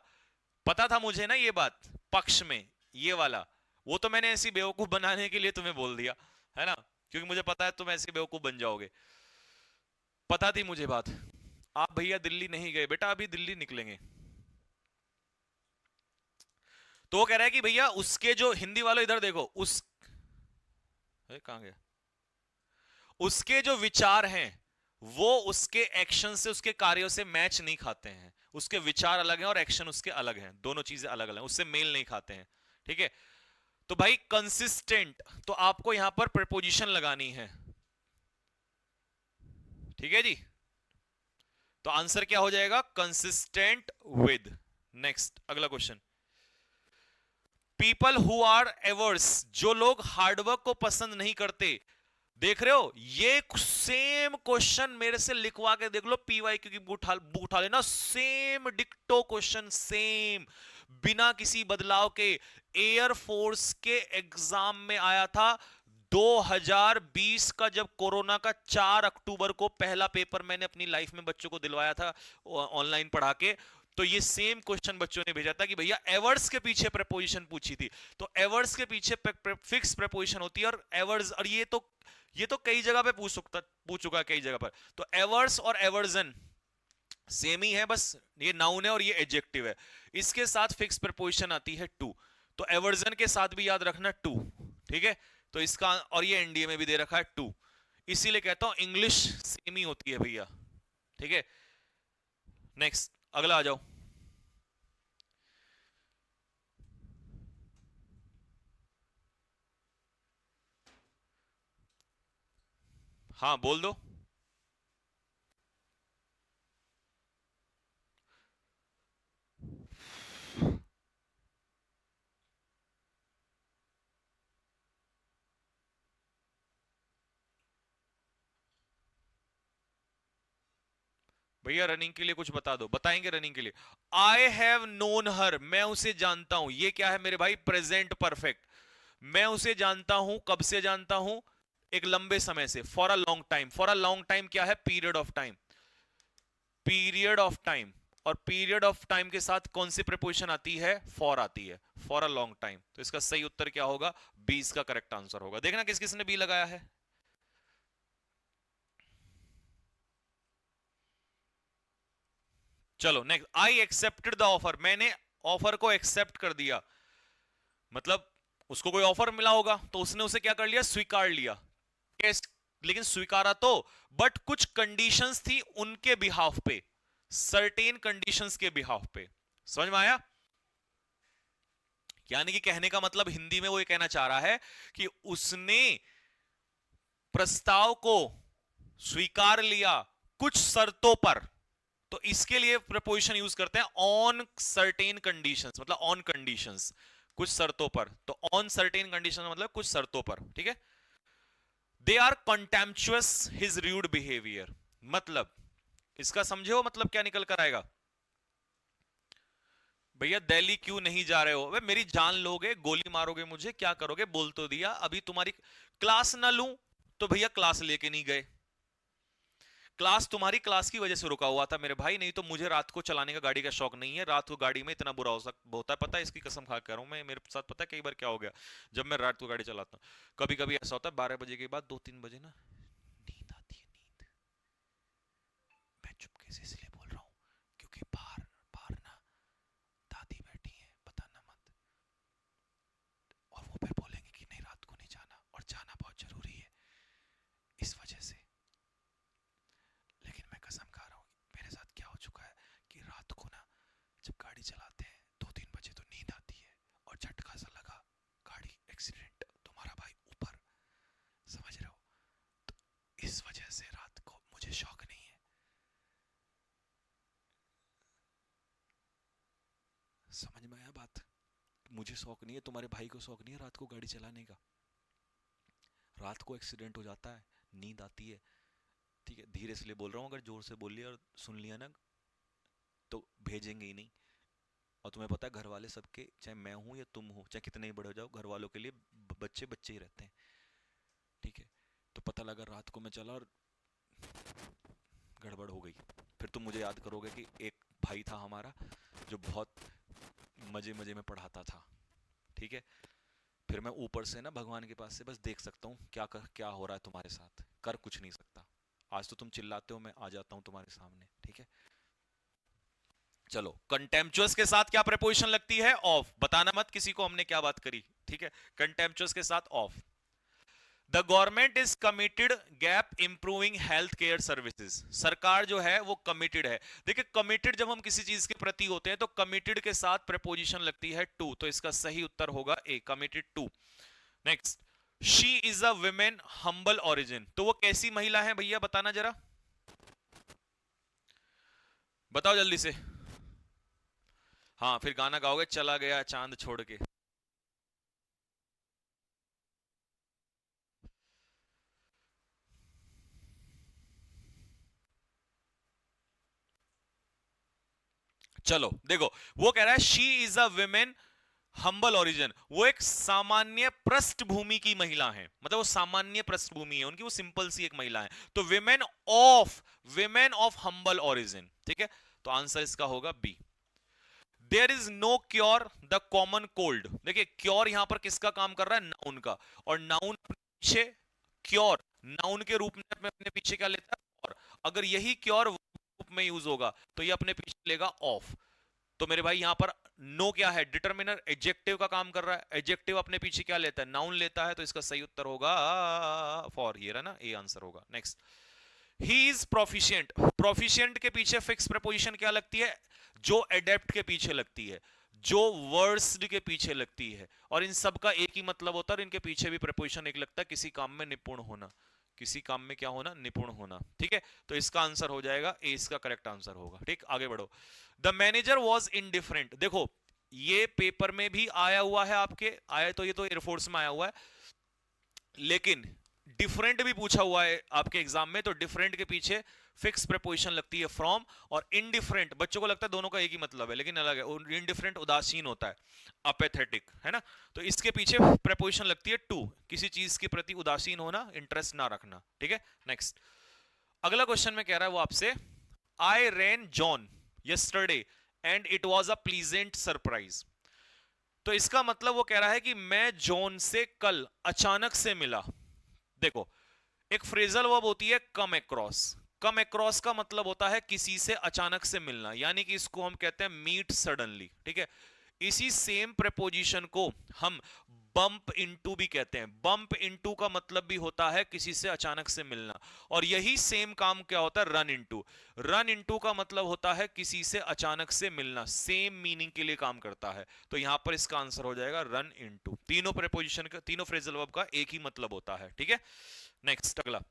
पता था मुझे ना ये बात, पक्ष में ये वाला, वो तो मैंने ऐसी बेवकूफ बनाने के लिए तुम्हें बोल दिया है ना, क्योंकि मुझे पता है तुम ऐसे बेवकूफ बन जाओगे, पता थी मुझे बात। आप भैया दिल्ली नहीं गए बेटा, अभी दिल्ली निकलेंगे। तो वो कह रहा है कि भैया उसके जो, हिंदी वालों इधर देखो, उस कहां गया, उसके जो विचार हैं वो उसके एक्शन से, उसके कार्यों से मैच नहीं खाते हैं, उसके विचार अलग हैं और एक्शन उसके अलग हैं, दोनों चीजें अलग अलग हैं, उससे मेल नहीं खाते हैं, ठीक है। तो भाई कंसिस्टेंट, तो आपको यहां पर प्रीपोजिशन लगानी है, ठीक है जी, तो आंसर क्या हो जाएगा, कंसिस्टेंट विद। नेक्स्ट अगला question, people who are averse, जो लोग हार्डवर्क को पसंद नहीं करते, देख रहे हो ये सेम क्वेश्चन मेरे से लिखवा के देख लो, पीवाई की बुक उठा लेना, सेम डिक्टो क्वेश्चन, सेम, बिना किसी बदलाव के, एयरफोर्स के एग्जाम में आया था 2020 का, जब कोरोना का 4 अक्टूबर को पहला पेपर मैंने अपनी लाइफ में बच्चों को दिलवाया था ऑनलाइन पढ़ा के, तो ये सेम क्वेश्चन बच्चों ने भेजा था कि भैया एवर्स के पीछे प्रेपोजिशन पूछी थी, तो एवर्स के पीछे फिक्स प्रेपोजिशन होती है, और एवर्स, और ये तो कई जगह पे पूछ चुका है कई जगह पर, तो एवर्स और एवर्जन सेम ही है, बस ये नाउन है और ये एडजेक्टिव है, इसके साथ फिक्स प्रेपोजिशन आती है टू, तो एवर्जन के साथ भी याद रखना टू, ठीक है, तो इसका, और ये एनडीए में भी दे रखा है टू, इसीलिए कहता हूं इंग्लिश सेम ही होती है भैया, ठीक है। नेक्स्ट अगला आ जाओ, हाँ बोल दो। भैया रनिंग के लिए कुछ बता दो, बताएंगे रनिंग के लिए, आई हैव नोन हर, मैं उसे जानता हूं, ये क्या है मेरे भाई, प्रेजेंट परफेक्ट, मैं उसे जानता हूं, कब से जानता हूं, एक लंबे समय से, for a long time, for a long time क्या है, period of time, period of time, और पीरियड ऑफ टाइम के साथ कौन सी प्रीपोजिशन आती है, फॉर आती है, फॉर अ लॉन्ग टाइम, तो इसका सही उत्तर क्या होगा, 20 का करेक्ट आंसर होगा, देखना किस किसने बी लगाया है। चलो next, I accepted the offer, मैंने ऑफर को एक्सेप्ट कर दिया, मतलब उसको कोई ऑफर मिला होगा तो उसने उसे क्या कर लिया, स्वीकार लिया, लेकिन स्वीकारा तो, बट कुछ कंडीशंस थी उनके बिहाफ पे, सर्टेन कंडीशंस के बिहाफ पे, समझ में आया, यानी कि कहने का मतलब हिंदी में वो ये कहना चाह रहा है कि उसने प्रस्ताव को स्वीकार लिया कुछ शर्तों पर, तो इसके लिए प्रपोजिशन यूज करते हैं ऑन सर्टेन कंडीशंस, मतलब ऑन कंडीशंस, कुछ शर्तों पर, तो ऑन सर्टेन कंडीशन मतलब कुछ शर्तों पर, ठीक है। They are contemptuous his rude behaviour, मतलब इसका समझे हो मतलब क्या निकल कर आएगा, भैया दिल्ली क्यों नहीं जा रहे हो, वे मेरी जान लोगे, गोली मारोगे मुझे, क्या करोगे, बोल तो दिया, अभी तुम्हारी क्लास ना लूं तो भैया क्लास लेके नहीं गए, क्लास तुम्हारी क्लास की वजह से रुका हुआ था मेरे भाई, नहीं तो मुझे रात को चलाने का गाड़ी का शौक नहीं है। रात को गाड़ी में इतना बुरा होता है, पता है, इसकी कसम खा कर रहा हूं मैं। मेरे साथ पता है कई बार क्या हो गया जब मैं रात को गाड़ी चलाता हूँ। कभी कभी ऐसा होता है 12 बजे के बाद 2-3 बजे ना नींद आती है, नींद। मैं चुपके से इसलिए बोल रहा हूँ क्योंकि बाहर बाहर ना दादी बैठी है, बताना मत। और वो फिर बोलेंगे कि नहीं रात को नहीं जाना, और जाना बहुत जरूरी है इस वजह से। लेकिन मैं कसम खा रहा हूँ, मेरे साथ क्या हो चुका है कि रात को ना जब गाड़ी चलाते हैं 2-3 बजे तो नींद आती है, और झटका सा लगा, गाड़ी एक्सीडेंट, तुम्हारा भाई ऊपर, समझ रहे हो? तो इस वजह से रात को मुझे शौक नहीं है। समझ में आया बात? मुझे शौक नहीं है, तुम्हारे भाई को शौक नहीं है रात को गाड़ी चलाने का। रात को एक्सीडेंट हो जाता है, नींद आती है। ठीक है, धीरे से बोल रहा हूँ, अगर जोर से बोल लिया और सुन लिया ना तो भेजेंगे ही नहीं। और तुम्हें पता है घर वाले सबके, चाहे मैं हूं या तुम हो, चाहे कितने ही बड़े हो जाओ, घर वालों के लिए बच्चे बच्चे ही रहते हैं। ठीक है, तो पता लगा रात को मैं चला और गड़बड़ हो गई, फिर तुम मुझे याद करोगे कि एक भाई था हमारा जो बहुत मजे मजे में पढ़ाता था। ठीक है, फिर मैं ऊपर से ना भगवान के पास से बस देख सकता हूँ क्या हो रहा है तुम्हारे साथ, कर कुछ नहीं सकता। आज तो तुम चिल्लाते हो, मैं आ जाता हूँ तुम्हारे सामने। ठीक है, चलो, कंटेम्पचुअस के साथ क्या प्रेपोजिशन लगती है? ऑफ। बताना मत किसी को हमने क्या बात करी। ठीक है, कंटेम्पचुअस के साथ of. The government is committed gap improving health care services. सरकार जो है वो कमिटेड है। देखिए, कमिटेड जब हम किसी चीज के प्रति होते हैं तो कमिटेड के साथ प्रेपोजिशन लगती है टू, तो इसका सही उत्तर होगा A, committed to. Next, she is a women humble origin. तो वो कैसी महिला है भैया, बताना जरा, बताओ जल्दी से। हाँ, फिर गाना गाओगे चला गया चांद छोड़ के। चलो देखो, वो कह रहा है she is a women humble origin, वो एक सामान्य पृष्ठभूमि की महिला है, मतलब वो सामान्य पृष्ठभूमि है उनकी, वो सिंपल सी एक महिला है। तो विमेन ऑफ हम्बल ओरिजिन। ठीक है, तो आंसर इसका होगा B. There is no cure the common cold. देखिए, क्योर यहां पर किसका काम कर रहा है? नाउन का। और नाउन पीछे क्योर, नाउन के रूप में अपने पीछे क्या लेता है? और अगर यही क्योर रूप में यूज होगा तो ये अपने पीछे लेगा ऑफ। तो मेरे भाई यहां पर नो क्या है? डिटर्मिनर, एडजेक्टिव का काम कर रहा है। एडजेक्टिव अपने पीछे क्या लेता है? नाउन लेता है, तो इसका सही उत्तर होगा फॉर, हियर है ना, ए आंसर होगा। Next, he is proficient. Proficient के पीछे फिक्स प्रपोजिशन क्या लगती है? जो एडेप्ट के पीछे लगती है, जो वर्स्ड के पीछे लगती है, और इन सब का एक ही मतलब होता है, और इनके पीछे भी प्रपोजिशन एक लगता है, किसी काम में निपुण होना। किसी काम में क्या होना? निपुण होना। ठीक है, तो इसका आंसर हो जाएगा ए, इसका करेक्ट आंसर होगा। ठीक, आगे बढ़ो। The manager was indifferent. देखो, ये पेपर में भी आया हुआ है आपके, आया तो ये तो एयरफोर्स में आया हुआ है, लेकिन डिफरेंट भी पूछा हुआ है आपके एग्जाम में। तो डिफरेंट के पीछे फिक्स प्रेपोजिशन लगती है फ्रॉम, और इनडिफरेंट बच्चों को लगता है दोनों का एक ही मतलब है, लेकिन अलग है। इनडिफरेंट उदासीन होता है, अपेथेटिक है ना। तो इसके पीछे प्रेपोजिशन लगती है टू, किसी चीज के प्रति उदासीन होना, इंटरेस्ट ना रखना। ठीक है, नेक्स्ट, अगला क्वेश्चन में कह रहा है वो आपसे, I ran John yesterday and it was a pleasant surprise. तो इसका मतलब वो कह रहा है कि मैं जॉन से कल अचानक से मिला। देखो, एक फ्रेजल वर्ब होती है कम अक्रॉस। कम अक्रॉस का मतलब होता है किसी से अचानक से मिलना, यानी कि इसको हम कहते हैं मीट सडनली। ठीक है, इसी सेम प्रेपोजिशन को हम बम्प इनटू भी कहते हैं। बम्प इनटू का मतलब भी होता है किसी से अचानक से मिलना, और यही सेम काम क्या होता है? Run into. रन इनटू का मतलब होता है किसी से अचानक से मिलना, सेम मीनिंग के लिए काम करता है। तो यहां पर इसका आंसर हो जाएगा रन इनटू। तीनों प्रेपोजिशन का, तीनों फ्रेजल वर्ब का एक ही मतलब होता है। ठीक है, नेक्स्ट, अगला,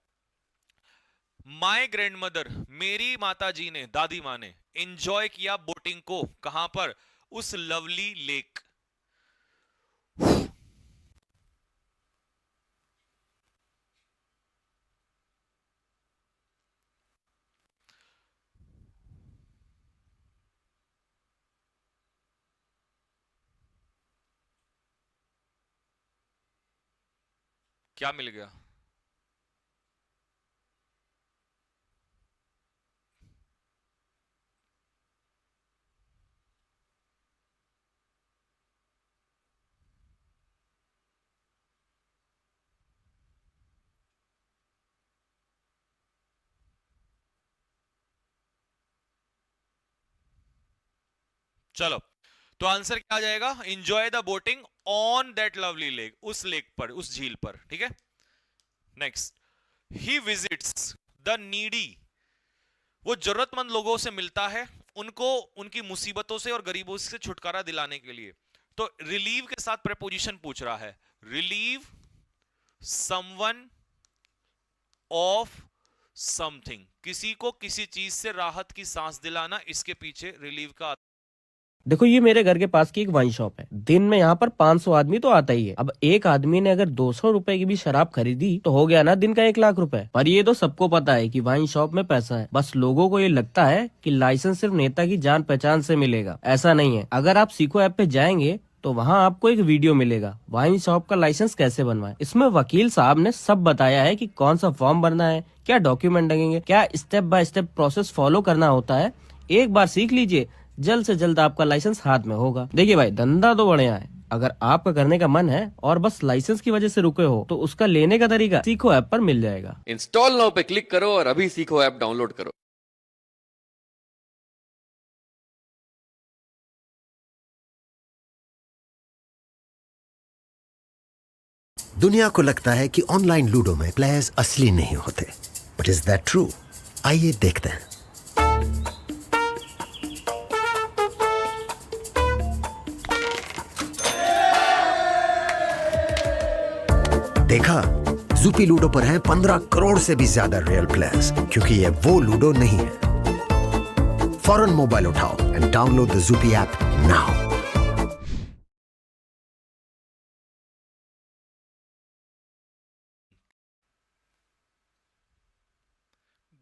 माई ग्रैंड मदर, मेरी माता जी ने, दादी माँ ने इंजॉय किया बोटिंग को, कहां पर? उस लवली लेक। क्या मिल गया? चलो, तो आंसर क्या आ जाएगा? Enjoy the boating on that lovely lake, उस लेक पर, उस झील पर, ठीक है। Next, he visits the needy, वो जरूरतमंद लोगों से मिलता है, उनको उनकी मुसीबतों से और गरीबों से छुटकारा दिलाने के लिए। तो रिलीव के साथ प्रेपोजिशन पूछ रहा है, रिलीव समवन ऑफ समथिंग, किसी को किसी चीज से राहत की सांस दिलाना, इसके पीछे रिलीव का। देखो ये मेरे घर के पास की एक वाइन शॉप है। दिन में यहाँ पर 500 आदमी तो आता ही है। अब एक आदमी ने अगर 200 रुपए की भी शराब खरीदी तो हो गया ना दिन का 1 लाख रुपए। पर ये तो सबको पता है कि वाइन शॉप में पैसा है। बस लोगों को ये लगता है कि लाइसेंस सिर्फ नेता की जान पहचान से मिलेगा। ऐसा नहीं है। अगर आप सीखो ऐप पे जाएंगे तो वहाँ आपको एक वीडियो मिलेगा वाइन शॉप का लाइसेंस कैसे बनवाएं। इसमें वकील साहब ने सब बताया है कि कौन सा फॉर्म भरना है, क्या डॉक्यूमेंट लगेंगे, क्या step by step process follow करना होता है। एक बार सीख लीजिए, जल्द से जल्द आपका लाइसेंस हाथ में होगा। देखिए भाई, धंधा तो बढ़िया है। अगर आपका करने का मन है और बस लाइसेंस की वजह से रुके हो तो उसका लेने का तरीका सीखो ऐप पर मिल जाएगा। इंस्टॉल नाउ पे क्लिक करो और अभी सीखो ऐप डाउनलोड करो। दुनिया को लगता है कि ऑनलाइन लूडो में प्लेयर्स असली नहीं होते, बट इज दैट ट्रू? आइए देखते हैं। देखा, ज़ूपी लूडो पर हैं 15 करोड़ से भी ज्यादा रियल प्लेयर्स, क्योंकि ये वो लूडो नहीं है। फौरन मोबाइल उठाओ and download the Zupee app now.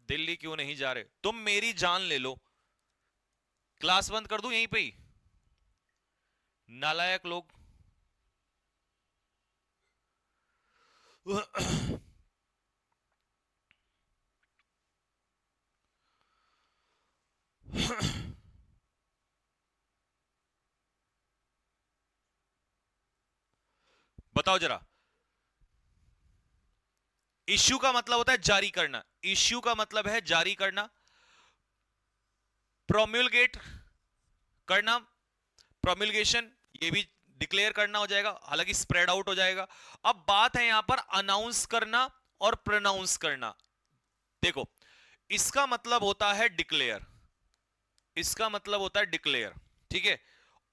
Delhi क्यों नहीं जा रहे? तुम मेरी जान ले लो, क्लास बंद कर दूं यहीं पे ही, नालायक लोग। बताओ जरा, इश्यू का मतलब होता है जारी करना, इश्यू का मतलब है जारी करना, प्रोम्युलगेट करना, प्रोम्युलगेशन ये भी डिक्लेयर करना हो जाएगा, हालांकि स्प्रेड आउट हो जाएगा। अब बात है यहां पर अनाउंस करना और प्रोनाउंस करना। देखो, इसका मतलब होता है डिक्लेयर, इसका मतलब होता है डिक्लेयर, ठीक है,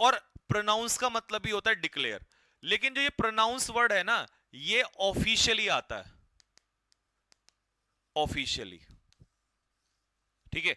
और प्रोनाउंस का मतलब भी होता है डिक्लेयर। लेकिन जो ये प्रोनाउंस वर्ड है ना, ये ऑफिशियली आता है, ऑफिशियली, ठीक है।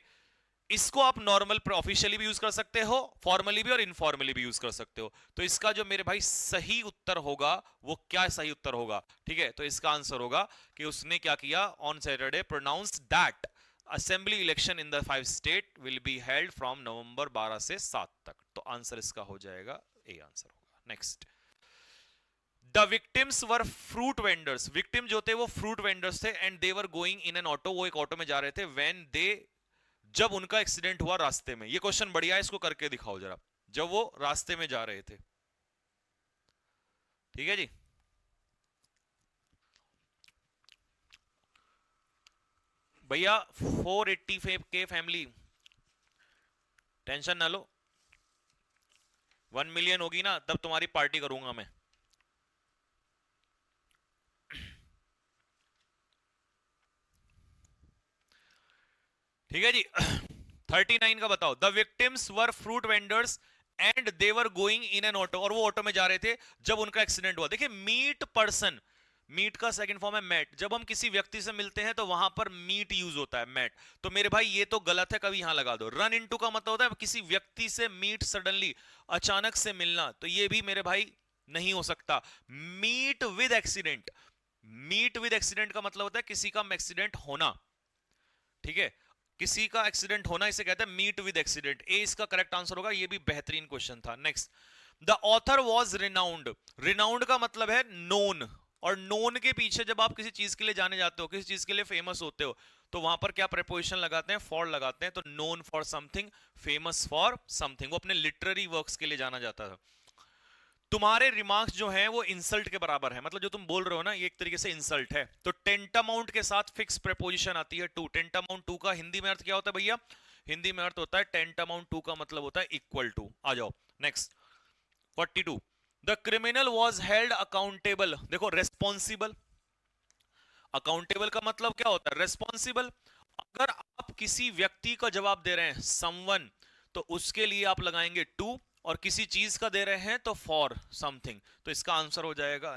इसको आप नॉर्मल ऑफिशियली भी यूज कर सकते हो, फॉर्मली भी और इनफॉर्मली भी यूज कर सकते हो। तो इसका जो मेरे भाई सही उत्तर होगा वो क्या सही उत्तर होगा, ठीक है, तो इसका आंसर होगा कि उसने क्या किया, on Saturday pronounce that assembly election in the 5 state will be held from November 12 से 7 तक। तो आंसर इसका हो जाएगा ए, आंसर होगा। Next, the victims were fruit vendors, victim जो थे वो फ्रूट वेंडर्स थे, and they were going in an auto, वो एक ऑटो में जा रहे थे, व्हेन दे, जब उनका एक्सीडेंट हुआ रास्ते में। ये क्वेश्चन बढ़िया है, इसको करके दिखाओ जरा, जब वो रास्ते में जा रहे थे, ठीक है जी। भैया 480 के फैमिली, टेंशन ना लो, 1 मिलियन होगी ना तब तुम्हारी पार्टी करूंगा मैं। ठीक है जी। 39 का बताओ, the victims were fruit vendors and they were going in an auto, और वो ऑटो में जा रहे थे जब उनका एक्सीडेंट हुआ। देखिए, मीट पर्सन, मीट का सेकंड फॉर्म है मैट। जब हम किसी व्यक्ति से मिलते हैं तो वहां पर मीट यूज होता है, मैट। तो मेरे भाई ये तो गलत है, कभी यहां लगा दो। रन इनटू का मतलब होता है किसी व्यक्ति से मीट सडनली, अचानक से मिलना, तो ये भी मेरे भाई नहीं हो सकता। Meet with accident, meet with accident का मतलब होता है किसी का एक्सीडेंट होना, ठीक है, किसी का एक्सीडेंट होना, इसे कहते हैं मीट विद एक्सीडेंट। ए इसका करेक्ट आंसर होगा, ये भी बेहतरीन क्वेश्चन था। Next, the author was renowned, renowned का मतलब है नोन, और नोन के पीछे जब आप किसी चीज के लिए जाने जाते हो, किसी चीज के लिए फेमस होते हो, तो वहां पर क्या प्रेपोजिशन लगाते हैं, फॉर लगाते हैं। तो known for something, famous for something, वो अपने लिटरेरी वर्क्स के लिए जाना जाता था। तुम्हारे रिमार्क्स जो हैं वो इंसल्ट के बराबर है, मतलब जो तुम बोल रहे हो ना ये एक तरीके से इंसल्ट है। तो टेंटामाउंट के साथ फिक्स प्रेपोजिशन आती है टू। टेंटामाउंट टू का हिंदी में अर्थ क्या होता है भैया? हिंदी में अर्थ होता है टेंटामाउंट टू का मतलब होता है इक्वल टू। आ जाओ next 42 the criminal was held accountable, देखो रेस्पॉन्सिबल, अकाउंटेबल का मतलब क्या होता है, रेस्पॉन्सिबल। अगर आप किसी व्यक्ति का जवाब दे रहे हैं समवन, तो उसके लिए आप लगाएंगे टू, और किसी चीज का दे रहे हैं तो फॉर समथिंग, तो इसका आंसर हो जाएगा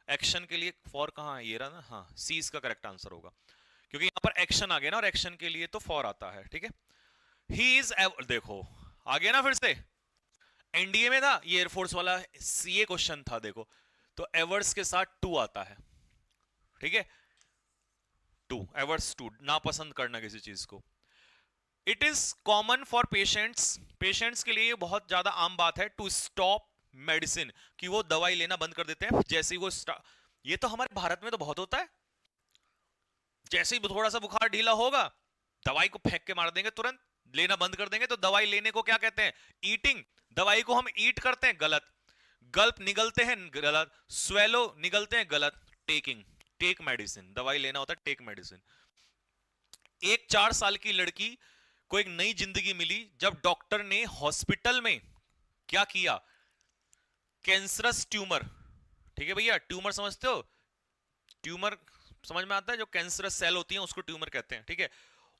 एक्शन के लिए फॉर कहां है, ये रहा ना, हाँ सी इसका करेक्ट आंसर होगा, क्योंकि यहां पर एक्शन आ गया ना, और एक्शन के लिए तो फॉर आता है, ठीक है। ही इज, देखो आ गया ना फिर से, एनडीए में था ये एयरफोर्स वाला, ये क्वेश्चन था देखो, तो एवर्स के साथ टू आता है, ठीक है, टू, एवर्स टू, नापसंद करना किसी चीज को। It is common for patients, patients के लिए बहुत ज्यादा आम बात है, टू स्टॉप मेडिसिन, कि वो दवाई लेना बंद कर देते हैं जैसे ही वो ये तो हमारे भारत में तो बहुत होता है, जैसे ही थोड़ा सा बुखार ढीला होगा दवाई को फेंक के मार देंगे, तुरंत लेना बंद कर देंगे। तो दवाई लेने को क्या कहते हैं, ईटिंग, दवाई को हम ईट करते हैं, गलत, गल्प निगलते हैं, गलत, स्वेलो निगलते हैं, गलत, टेकिंग, टेक मेडिसिन, दवाई लेना होता है टेक मेडिसिन। एक 4 साल की लड़की को एक नई जिंदगी मिली जब डॉक्टर ने हॉस्पिटल में क्या किया, कैंसरस ट्यूमर, ठीक है भैया, ट्यूमर समझते हो, ट्यूमर समझ में आता है, जो कैंसरस सेल होती है उसको ट्यूमर कहते हैं, ठीक है,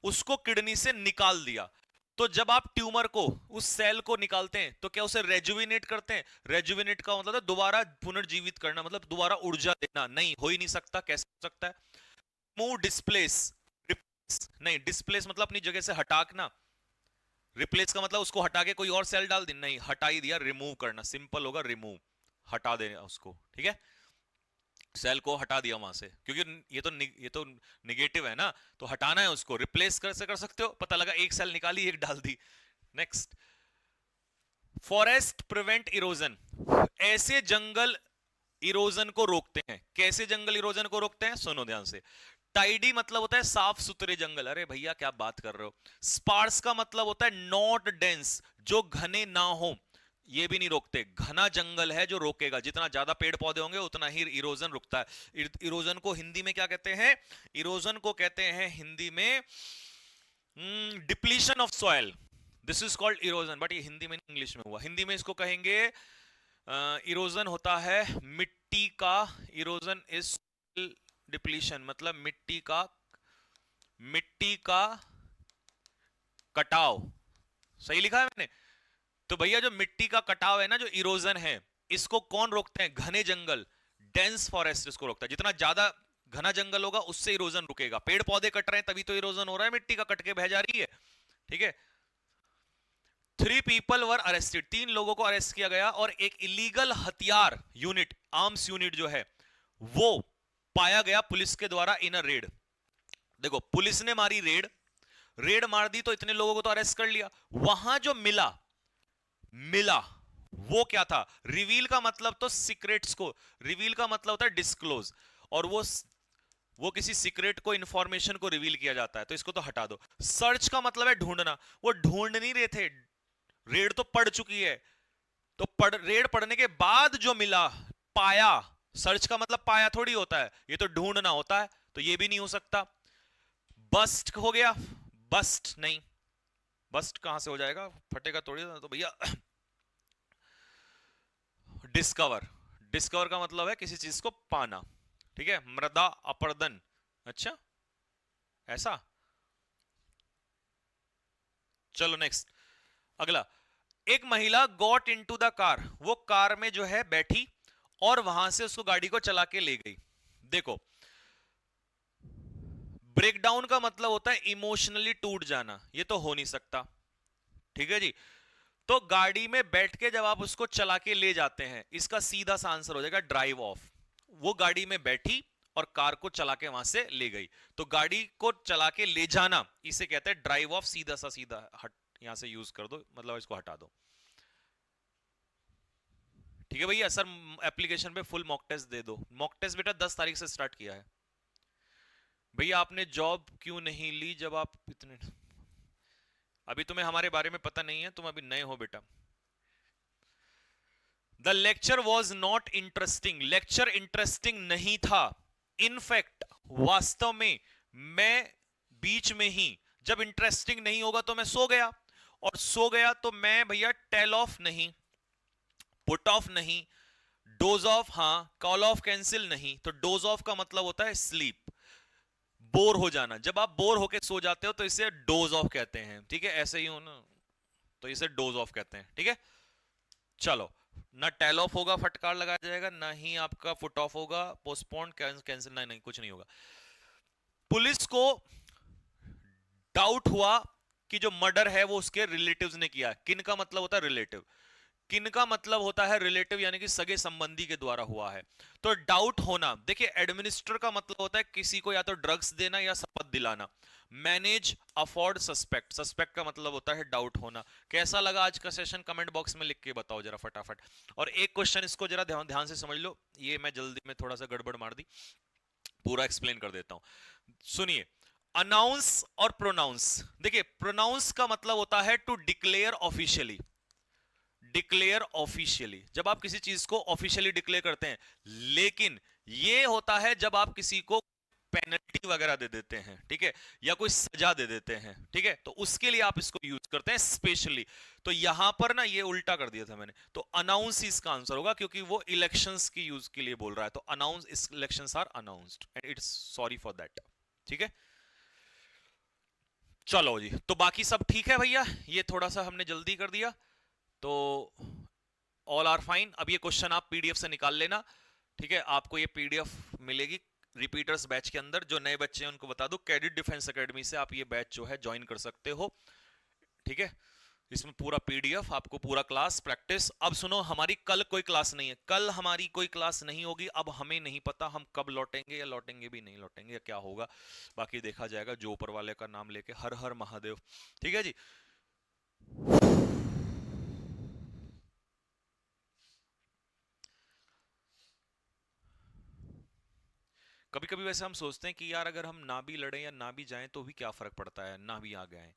उसको किडनी से निकाल दिया। तो जब आप ट्यूमर को, उस सेल को निकालते हैं, तो क्या उसे रेजुविनेट करते हैं, रेजुविनेट का मतलब है दोबारा पुनर्जीवित करना, मतलब दोबारा ऊर्जा देना, नहीं, हो ही नहीं सकता, कैसे हो सकता है। मूव, डिस्प्लेस, नहीं, डिस्प्लेस मतलब अपनी जगह से हटाना, रिप्लेस का मतलब उसको हटा के कोई और सेल डाल दी, नहीं, हटा ही दिया, रिमूव करना, सिंपल होगा, रिमूव, हटा देना उसको, ठीक है, सेल को हटा दिया वहां से, क्योंकि ये तो निगेटिव है ना, तो हटाना है उसको, रिप्लेस कैसे कर सकते हो, पता लगा एक सेल निकाली एक डाल दी। नेक्स्ट, फॉरेस्ट प्रिवेंट इरोजन, ऐसे जंगल इरोजन को रोकते हैं, कैसे जंगल इरोजन को रोकते हैं, सुनो ध्यान से। टाइडी मतलब होता है साफ सुथरे जंगल, अरे भैया क्या बात कर रहे हो। स्पार्स का मतलब होता है नॉट डेंस, जो घने ना हो, ये भी नहीं रोकते, घना जंगल है जो रोकेगा, जितना ज्यादा पेड़ पौधे होंगे उतना ही इरोजन रुकता है। इरोजन को हिंदी में क्या कहते हैं, इरोजन को कहते हैं हिंदी में depletion of soil, this is called erosion, but ये हिंदी में इंग्लिश में हुआ, हिंदी में इसको कहेंगे इरोजन होता है मिट्टी का, इरोजन इज डिप्लीशन, मतलब मिट्टी का कटाव, सही लिखा है मैंने। तो भैया जो मिट्टी का कटाव है ना, जो इरोजन है, इसको कौन रोकते हैं, घने जंगल, डेंस फॉरेस्ट इसको रोकता है, जितना ज्यादा घना जंगल होगा उससे इरोजन रुकेगा, पेड़ पौधे कट रहे हैं तभी तो इरोजन हो रहा है, मिट्टी का कट के बह जा रही है, ठीक है। 3 people वर अरेस्टेड, 3 लोगों को अरेस्ट किया गया, और एक इलीगल हथियार यूनिट, आर्म्स यूनिट जो है वो पाया गया पुलिस के द्वारा इन अ रेड। देखो पुलिस ने मारी रेड मार दी तो इतने लोगों को तो अरेस्ट कर लिया, वहां जो मिला वो क्या था, रिवील का मतलब तो सीक्रेट्स को, रिवील का मतलब होता है डिस्क्लोज, और वो किसी सीक्रेट को, इंफॉर्मेशन को रिवील किया जाता है, तो इसको तो हटा दो। सर्च का मतलब है ढूंढना, वो ढूंढ नहीं रहे थे, रेड तो पड़ चुकी है, तो रेड पड़ने के बाद जो मिला, पाया, सर्च का मतलब पाया थोड़ी होता है, ये तो ढूंढना होता है, तो ये भी नहीं हो सकता। बस्ट हो गया, बस्ट नहीं, बस्ट कहां से हो जाएगा, फटेगा थोड़ी, तो भैया डिस्कवर का मतलब है किसी चीज को पाना, ठीक है, मृदा अपरदन, अच्छा ऐसा, चलो नेक्स्ट, अगला, एक महिला गॉट इनटू द कार, वो कार में जो है बैठी और वहां से उसको गाड़ी को चला के ले गई। देखो ब्रेकडाउन का मतलब होता है इमोशनली टूट जाना, ये तो हो नहीं सकता, ठीक है जी। तो गाड़ी में बैठ के जब आप उसको चला के ले जाते हैं, इसका सीधा सा आंसर हो जाएगा ड्राइव ऑफ, वो गाड़ी में बैठी और कार को चला के वहां से ले गई, तो गाड़ी को चला के ले जाना इसे कहते हैं ड्राइव ऑफ, सीधा सा सीधा हट, यहां से यूज कर दो, मतलब इसको हटा दो, ठीक है भैया। सर एप्लीकेशन पे फुल मॉक टेस्ट दे दो, मॉक टेस्ट बेटा 10 तारीख से स्टार्ट किया है। भैया आपने जॉब क्यों नहीं ली जब आप इतने, अभी तुम्हें हमारे बारे में पता नहीं है, तुम अभी नए हो बेटा। The lecture was not interesting, lecture interesting नहीं था, इनफैक्ट वास्तव में मैं बीच में ही, जब इंटरेस्टिंग नहीं होगा तो मैं सो गया, और सो गया तो मैं भैया टेल ऑफ नहीं, पुट ऑफ नहीं, डोज ऑफ हाँ, कॉल ऑफ कैंसिल नहीं। तो डोज ऑफ का मतलब होता है स्लीप, बोर हो जाना। जब आप बोर होके सो जाते हो तो इसे डोज ऑफ कहते हैं, ठीक है, ऐसे ही हो ना, तो इसे डोज ऑफ कहते हैं, ठीक है। चलो, ना टेल ऑफ होगा फटकार लगाया जाएगा, ना ही आपका फुट ऑफ होगा, पोस्टपोन कैंसिल, नहीं नहीं कुछ नहीं होगा। पुलिस को डाउट हुआ कि जो मर्डर है वो उसके रिलेटिव्स ने किया है। किन का मतलब होता है रिलेटिव, किन का मतलब होता है रिलेटिव, यानी कि सगे संबंधी के द्वारा हुआ है। तो डाउट होना, देखिए एडमिनिस्टर का मतलब होता है किसी को या तो ड्रग्स देना या शपथ दिलाना। मैनेज, अफोर्ड, सस्पेक्ट, सस्पेक्ट का मतलब होता है डाउट होना। कैसा लगा आज का सेशन, कमेंट बॉक्स में लिख के बताओ जरा फटाफट। और एक क्वेश्चन इसको जरा ध्यान ध्यान से समझ लो, ये मैं जल्दी में थोड़ा सा गड़बड़ मार दी, पूरा एक्सप्लेन कर देता हूं, सुनिए। अनाउंस और प्रोनाउंस, देखिए प्रोनाउंस का मतलब होता है to declare officially, declare officially, जब आप किसी चीज को ऑफिशियली डिक्लेयर करते हैं। लेकिन ये होता है जब आप किसी को पेनल्टी वगैरह दे देते हैं, ठीक है, या कोई सजा दे देते हैं, ठीक है, तो उसके लिए आप इसको यूज करते हैं स्पेशली। तो यहां पर ना ये उल्टा कर दिया था मैंने, तो अनाउंस इसका आंसर होगा, क्योंकि वो इलेक्शंस की यूज के लिए बोल रहा है। तो announce, elections are announced and it's sorry for that, ठीक है। चलो जी, तो बाकी सब ठीक है भैया, ये थोड़ा सा हमने जल्दी कर दिया, तो ऑल आर फाइन। अब ये क्वेश्चन आप पीडीएफ से निकाल लेना, ठीक है, आपको ये पीडीएफ मिलेगी रिपीटर्स बैच के अंदर। जो नए बच्चे हैं उनको बता दो, कैडेट डिफेंस एकेडमी से आप ये बैच जो है ज्वाइन कर सकते हो, ठीक है। इसमें पूरा पीडीएफ, आपको पूरा क्लास प्रैक्टिस। अब सुनो, हमारी कल कोई क्लास नहीं है, कल हमारी कोई क्लास नहीं होगी। अब हमें नहीं पता हम कब लौटेंगे, या लौटेंगे भी नहीं लौटेंगे, या क्या होगा, बाकी देखा जाएगा, जो ऊपर वाले का नाम लेके हर हर महादेव, ठीक है जी। कभी कभी वैसे हम सोचते हैं कि यार अगर हम ना भी लड़ें या ना भी जाएं तो भी क्या फर्क पड़ता है, ना भी आ गए।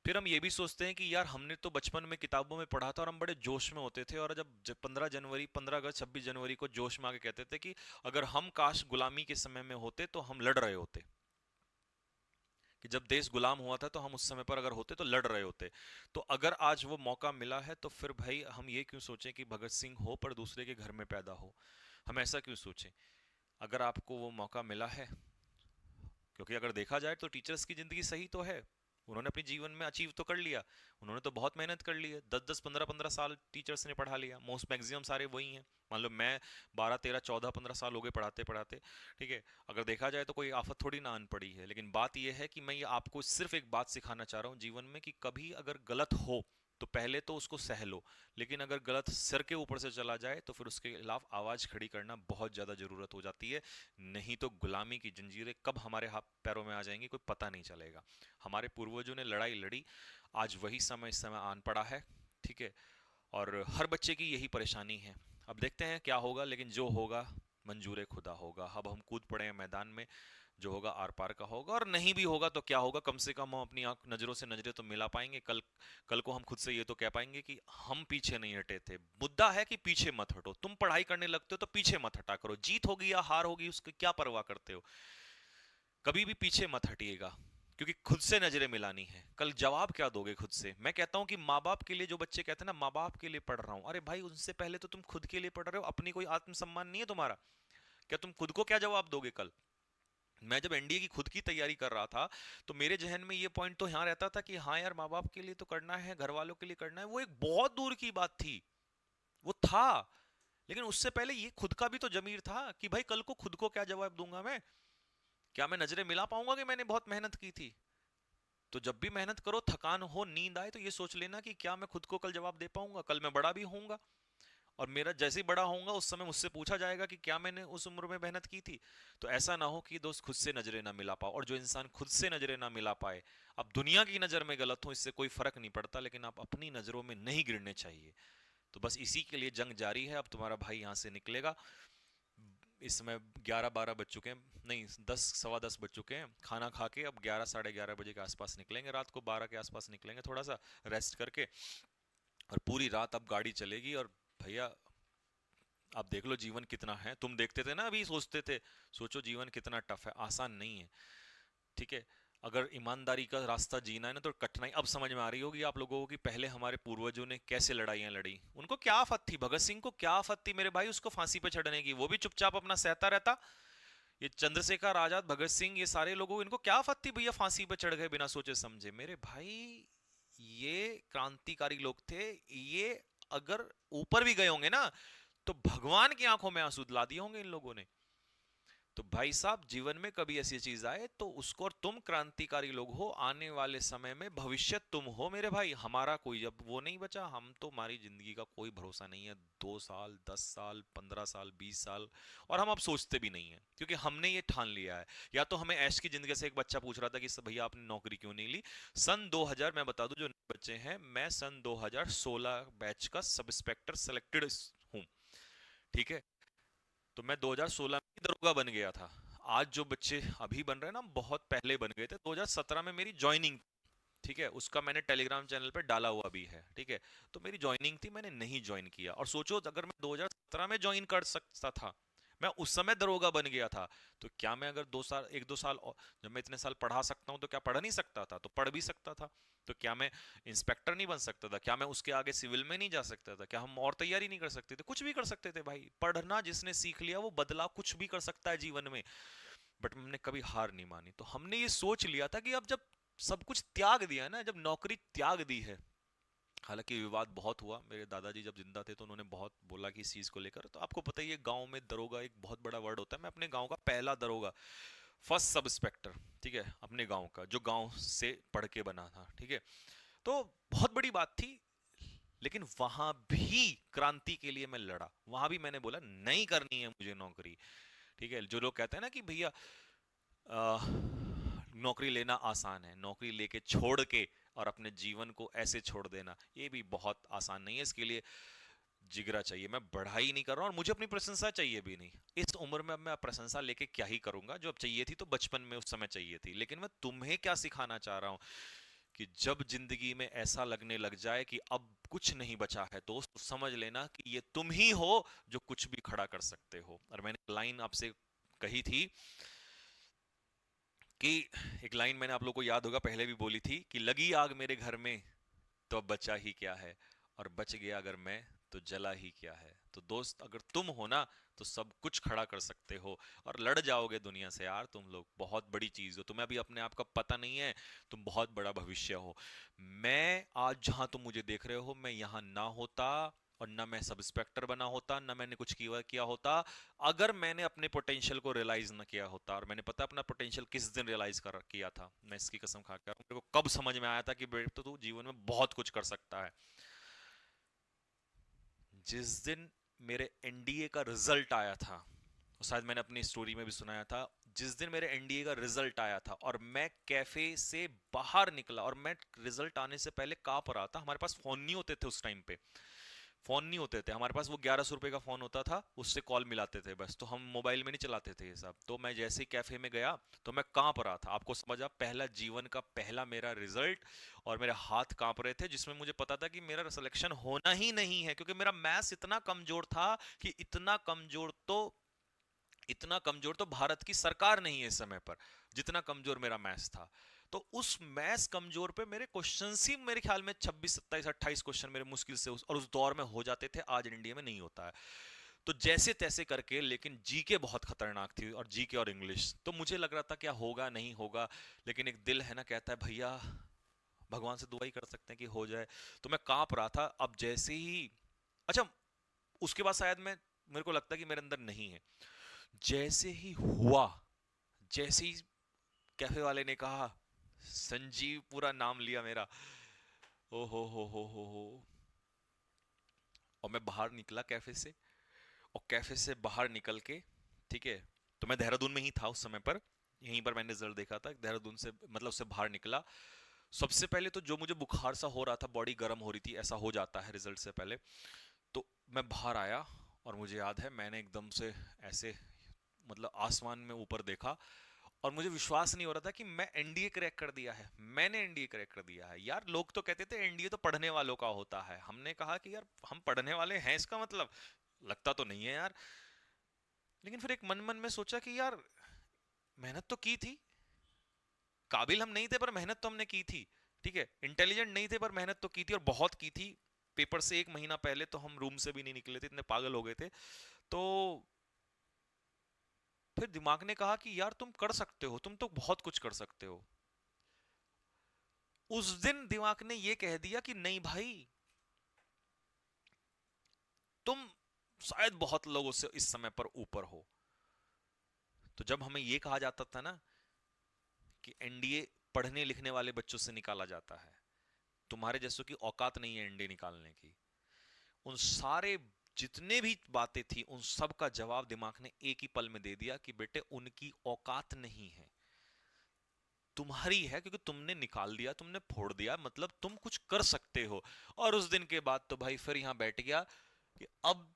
फिर हम ये भी सोचते हैं कि यार हमने तो बचपन में किताबों में पढ़ा था और हम बड़े जोश में होते थे, और जब 15 जनवरी, 15 अगस्त, 26 जनवरी को जोश में आके कहते थे कि अगर हम काश गुलामी के समय में होते तो हम लड़ रहे होते, कि जब देश गुलाम हुआ था तो हम उस समय पर अगर होते तो लड़ रहे होते। तो अगर आज वो मौका मिला है तो फिर भाई हम ये क्यों सोचें कि भगत सिंह हो पर दूसरे के घर में पैदा हो, हम ऐसा क्यों सोचें। अगर आपको वो मौका मिला है, क्योंकि अगर देखा जाए तो टीचर्स की जिंदगी सही तो है, उन्होंने अपने जीवन में अचीव तो कर लिया, उन्होंने तो बहुत मेहनत कर ली है, 10-10 15-15 साल टीचर्स ने पढ़ा लिया, मोस्ट मैक्सिमम सारे वही हैं। मान लो मैं 12-13-14-15 साल हो गए पढ़ाते पढ़ाते, ठीक है। अगर देखा जाए तो कोई आफत थोड़ी ना आन पड़ी है, लेकिन बात यह है कि मैं ये आपको सिर्फ एक बात सिखाना चाह रहा हूँ जीवन में, कि कभी अगर गलत हो तो पहले तो उसको सह लो, लेकिन अगर गलत सिर के ऊपर से चला जाए तो फिर उसके खिलाफ आवाज खड़ी करना बहुत ज्यादा जरूरत हो जाती है। नहीं तो गुलामी की जंजीरें कब हमारे हाथ पैरों में आ जाएंगी कोई पता नहीं चलेगा। हमारे पूर्वजों ने लड़ाई लड़ी, आज वही समय इस समय आन पड़ा है, ठीक है। और हर बच्चे की यही परेशानी है। अब देखते हैं क्या होगा, लेकिन जो होगा मंजूर खुदा होगा। अब हम कूद पड़े हैं मैदान में, जो होगा आर पार का होगा, और नहीं भी होगा तो क्या होगा, कम से कम हम अपनी आंख नजरों से नजरें तो मिला पाएंगे। कल कल को हम खुद से ये तो कह पाएंगे कि हम पीछे नहीं हटे थे। मुद्दा है कि पीछे मत हटो, तुम पढ़ाई करने लगते हो तो पीछे मत हटा करो, जीत होगी या हार होगी उसकी क्या परवाह करते हो, कभी भी पीछे मत हटिएगा, क्योंकि खुद से नजरें मिलानी है। कल जवाब क्या दोगे खुद से। मैं कहता हूं कि माँ बाप के लिए, जो बच्चे कहते हैं ना माँ बाप के लिए पढ़ रहा हूं, अरे भाई उनसे पहले तो तुम खुद के लिए पढ़ रहे हो, अपनी कोई आत्मसम्मान नहीं है तुम्हारा, क्या तुम खुद को क्या जवाब दोगे कल। मैं जब एनडीए की खुद की तैयारी कर रहा था तो मेरे जहन में ये पॉइंट तो यहाँ रहता था कि हाँ यार माँ बाप के लिए तो करना है, घर वालों के लिए करना है, वो एक बहुत दूर की बात थी, वो था। लेकिन उससे पहले ये खुद का भी तो जमीर था कि भाई कल को खुद को क्या जवाब दूंगा मैं, क्या मैं नजरें मिला पाऊंगा कि मैंने बहुत मेहनत की थी। तो जब भी मेहनत करो, थकान हो, नींद आए, तो ये सोच लेना कि क्या मैं खुद को कल जवाब दे पाऊंगा। कल मैं बड़ा भी होऊंगा, और मेरा जैसे ही बड़ा होऊंगा उस समय मुझसे पूछा जाएगा कि क्या मैंने उस उम्र में मेहनत की थी। तो ऐसा ना हो कि दोस्त खुद से नजरें ना मिला पाओ, और जो इंसान खुद से नजरें ना मिला पाए, अब दुनिया की नजर में गलत हो इससे कोई फर्क नहीं पड़ता, लेकिन आप अपनी नजरों में नहीं गिरने चाहिए। तो बस इसी के लिए जंग जारी है। अब तुम्हारा भाई यहाँ से निकलेगा, इस समय 11-12 बज चुके हैं, नहीं 10 सवा 10 बज चुके हैं, खाना खा के अब 11 साढ़े 11 बजे के आसपास निकलेंगे, रात को 12 के आसपास निकलेंगे, थोड़ा सा रेस्ट करके, और पूरी रात अब गाड़ी चलेगी। और भैया आप देख लो जीवन कितना है, तुम देखते थे ना अभी, सोचते थे, सोचो जीवन कितना टफ है, आसान नहीं है, ठीक है। अगर ईमानदारी का रास्ता जीना है ना तो कठिनाई अब समझ में आ रही होगी आप लोगों को कि पहले हमारे पूर्वजों ने कैसे लड़ाइयां लड़ी। उनको क्या आफत थी, भगत सिंह को क्या आफत थी मेरे भाई उसको फांसी पे चढ़ने की, वो भी चुपचाप अपना सहता रहता। ये चंद्रशेखर आजाद, भगत सिंह, ये सारे लोगों, इनको क्या आफत थी भैया फांसी पे चढ़ गए बिना सोचे समझे। मेरे भाई ये क्रांतिकारी लोग थे, ये अगर ऊपर भी गए होंगे ना तो भगवान की आंखों में आंसू दिला दिए होंगे इन लोगों ने। तो भाई साहब जीवन में कभी ऐसी चीज आए तो उसको, और तुम क्रांतिकारी लोग हो, आने वाले समय में भविष्य तुम हो मेरे भाई। हमारा कोई अब वो नहीं बचा, हम तो, हमारी जिंदगी का कोई भरोसा नहीं है। 2 साल, 10 साल, 15 साल, 20 साल, और हम अब सोचते भी नहीं है क्योंकि हमने ये ठान लिया है। या तो हमें ऐश की जिंदगी से, एक बच्चा पूछ रहा था कि भैया आपने नौकरी क्यों नहीं ली। सन 2000, मैं बता दूं जो बच्चे हैं, मैं सन 2016 बैच का सब इंस्पेक्टर सेलेक्टेड हूँ, ठीक है। तो मैं 2016 में ही दरोगा बन गया था। आज जो बच्चे अभी बन रहे हैं ना, बहुत पहले बन गए थे। 2017 में मेरी ज्वाइनिंग, ठीक है, उसका मैंने टेलीग्राम चैनल पे डाला हुआ भी है, ठीक है। तो मेरी ज्वाइनिंग थी, मैंने नहीं ज्वाइन किया। और सोचो अगर मैं 2017 में ज्वाइन कर सकता था, मैं उस समय दरोगा बन गया था, तो क्या मैं अगर 2 साल, 1-2 साल जब मैं इतने साल पढ़ा सकता हूँ तो क्या पढ़ नहीं सकता था? तो पढ़ भी सकता था। तो क्या मैं इंस्पेक्टर नहीं बन सकता था? क्या मैं उसके आगे सिविल में नहीं जा सकता था? क्या हम और तैयारी नहीं कर सकते थे? कुछ भी कर सकते थे भाई। पढ़ना जिसने सीख लिया वो बदलाव कुछ भी कर सकता है जीवन में। बट हमने कभी हार नहीं मानी। तो हमने ये सोच लिया था कि अब जब सब कुछ त्याग दिया ना, जब नौकरी त्याग दी है, हालांकि विवाद बहुत हुआ, मेरे दादाजी जब जिंदा थे तो उन्होंने बहुत बोला कि इस चीज को लेकर। तो आपको पता ही है गांव में दरोगा एक बहुत बड़ा वर्ड होता है। मैं अपने गांव का पहला दरोगा, फर्स्ट सब इंस्पेक्टर, ठीक है, अपने गांव का, जो गांव से पढ़ के बना था, ठीक है। तो बहुत बड़ी बात थी। लेकिन वहां भी क्रांति के लिए मैं लड़ा। वहां भी मैंने बोला नहीं करनी है मुझे नौकरी, ठीक है। जो लोग कहते हैं ना कि भैया नौकरी लेना आसान है, नौकरी लेके छोड़ के और अपने जीवन को ऐसे छोड़ देना, ये भी बहुत आसान नहीं है। इसके लिए जिगरा चाहिए। मैं बढ़ाई नहीं कर रहा हूँ और मुझे अपनी प्रशंसा चाहिए भी नहीं। इस उम्र में अब मैं प्रशंसा लेके क्या ही करूंगा? जो अब चाहिए थी तो बचपन में उस समय चाहिए थी। लेकिन मैं तुम्हें क्या सिखाना चाह रहा हूँ कि जब जिंदगी में ऐसा लगने लग जाए कि अब कुछ नहीं बचा है दोस्त, तो समझ लेना कि ये तुम ही हो जो कुछ भी खड़ा कर सकते हो। और मैंने लाइन आपसे कही थी कि, एक लाइन मैंने आप लोग को याद होगा पहले भी बोली थी कि लगी आग मेरे घर में तो अब बचा ही क्या है, और बच गया अगर मैं तो जला ही क्या है। तो दोस्त अगर तुम हो ना तो सब कुछ खड़ा कर सकते हो और लड़ जाओगे दुनिया से। यार तुम लोग बहुत बड़ी चीज हो, तुम्हें अभी अपने आप का पता नहीं है, तुम बहुत बड़ा भविष्य हो। मैं आज जहां तुम मुझे देख रहे हो, मैं यहाँ ना होता और ना मैं सब इंस्पेक्टर बना होता, ना मैंने कुछ किया होता, अगर मैंने अपने पोटेंशियल को रियलाइज ना किया होता। और मैंने पता अपना पोटेंशियल किस दिन रियलाइज कर किया था, मैं इसकी कसम खा के मेरे को कब समझ में आया था कि बेटा तू जीवन में बहुत कुछ कर सकता है। जिस दिन मेरे एनडीए का रिजल्ट आया था, शायद मैंने अपनी स्टोरी में भी सुनाया था, जिस दिन मेरे एनडीए का रिजल्ट आया था और मैं कैफे से बाहर निकला, और मैं रिजल्ट आने से पहले कांप रहा था। हमारे पास फोन नहीं होते थे उस टाइम पे, फोन नहीं होते थे हमारे पास। वो 1100 रुपए का फोन होता था, उससे कॉल मिलाते थे बस। तो हम मोबाइल में नहीं चलाते थे ये सब। तो मैं जैसे ही कैफे में गया तो मैं कांप रहा था। आपको समझा, पहला जीवन का पहला मेरा रिजल्ट, और मेरे हाथ कांप रहे थे, जिसमें मुझे पता था कि मेरा सिलेक्शन होना ही नहीं है, क्योंकि मेरा मैथ्स इतना कमजोर था कि इतना कमजोर तो भारत की सरकार नहीं है इस समय पर, जितना कमजोर मेरा मैथ्स था। तो उस मैथ्स कमजोर पे मेरे क्वेश्चंस ही मेरे ख्याल में 26, 27, 28 क्वेश्चन मेरे मुश्किल से और उस दौर में हो जाते थे। आज इंडिया में नहीं होता है। तो जैसे तैसे करके, लेकिन जीके बहुत खतरनाक थी, और जीके और इंग्लिश तो मुझे लग रहा था क्या होगा नहीं होगा। लेकिन एक दिल है ना, कहता है भैया भगवान से दुआ ही कर सकते हैं कि हो जाए। तो मैं कांप रहा था। अब जैसे ही, अच्छा उसके बाद शायद मेरे को लगता है कि मेरे अंदर नहीं है। जैसे ही हुआ, जैसे ही कैफे वाले ने कहा संजीव, पूरा नाम लिया मेरा, ओ हो, और मैं बाहर निकला कैफे से। और कैफे से बाहर निकल के, ठीक है, तो मैं देहरादून में ही था उस समय पर, यहीं पर मैंने रिजल्ट देखा था। देहरादून से मतलब उससे बाहर निकला, सबसे पहले तो जो मुझे बुखार सा हो रहा था, बॉडी गर्म हो रही थी, ऐसा हो जाता है रिजल्ट से पहले। तो मैं बाहर आया और मुझे याद है मैंने एकदम से ऐसे, मतलब आसमान में ऊपर देखा, और मुझे विश्वास नहीं हो रहा था कि मैं एनडीए क्रैक कर दिया है, मैंने एनडीए क्रैक कर दिया है। यार लोग तो कहते थे एनडीए तो पढ़ने वालों का होता है। हमने कहा कि यार हम पढ़ने वाले हैं, इसका मतलब लगता तो नहीं है यार। लेकिन फिर एक मन मन में सोचा कि यार मेहनत तो की थी, काबिल हम नहीं थे पर मेहनत तो हमने की थी, ठीक है, इंटेलिजेंट नहीं थे पर मेहनत तो की थी, और बहुत की थी। पेपर से 1 महीना पहले तो हम रूम से भी नहीं निकले थे, इतने पागल हो गए थे। तो फिर दिमाग ने कहा कि यार तुम कर सकते हो, तुम तो बहुत कुछ कर सकते हो। उस दिन दिमाग ने यह कह दिया कि नहीं भाई, तुम शायद बहुत लोगों से इस समय पर ऊपर हो। तो जब हमें यह कहा जाता था ना कि एनडीए पढ़ने लिखने वाले बच्चों से निकाला जाता है, तुम्हारे जैसों की औकात नहीं है एनडीए निकालने की, उन सारे जितने भी बातें थी उन सब का जवाब दिमाग ने एक ही पल में दे दिया कि बेटे उनकी औकात नहीं है, तुम्हारी है, क्योंकि तुमने निकाल दिया, तुमने फोड़ दिया, मतलब तुम कुछ कर सकते हो। और उस दिन के बाद तो भाई फिर यहां बैठ गया कि अब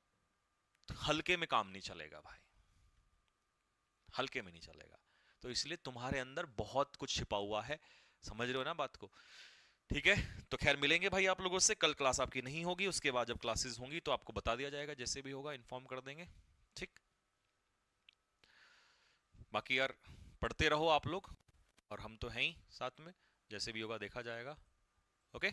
हल्के में काम नहीं चलेगा भाई, हल्के में नहीं चलेगा। तो इसलिए तुम्हारे अंदर बहुत कुछ छिपा हुआ है, समझ रहे हो ना बात को? ठीक है, तो खैर मिलेंगे भाई आप लोगों से। कल क्लास आपकी नहीं होगी, उसके बाद जब क्लासेस होंगी तो आपको बता दिया जाएगा, जैसे भी होगा इन्फॉर्म कर देंगे, ठीक। बाकी यार पढ़ते रहो आप लोग, और हम तो हैं ही साथ में, जैसे भी होगा देखा जाएगा। ओके।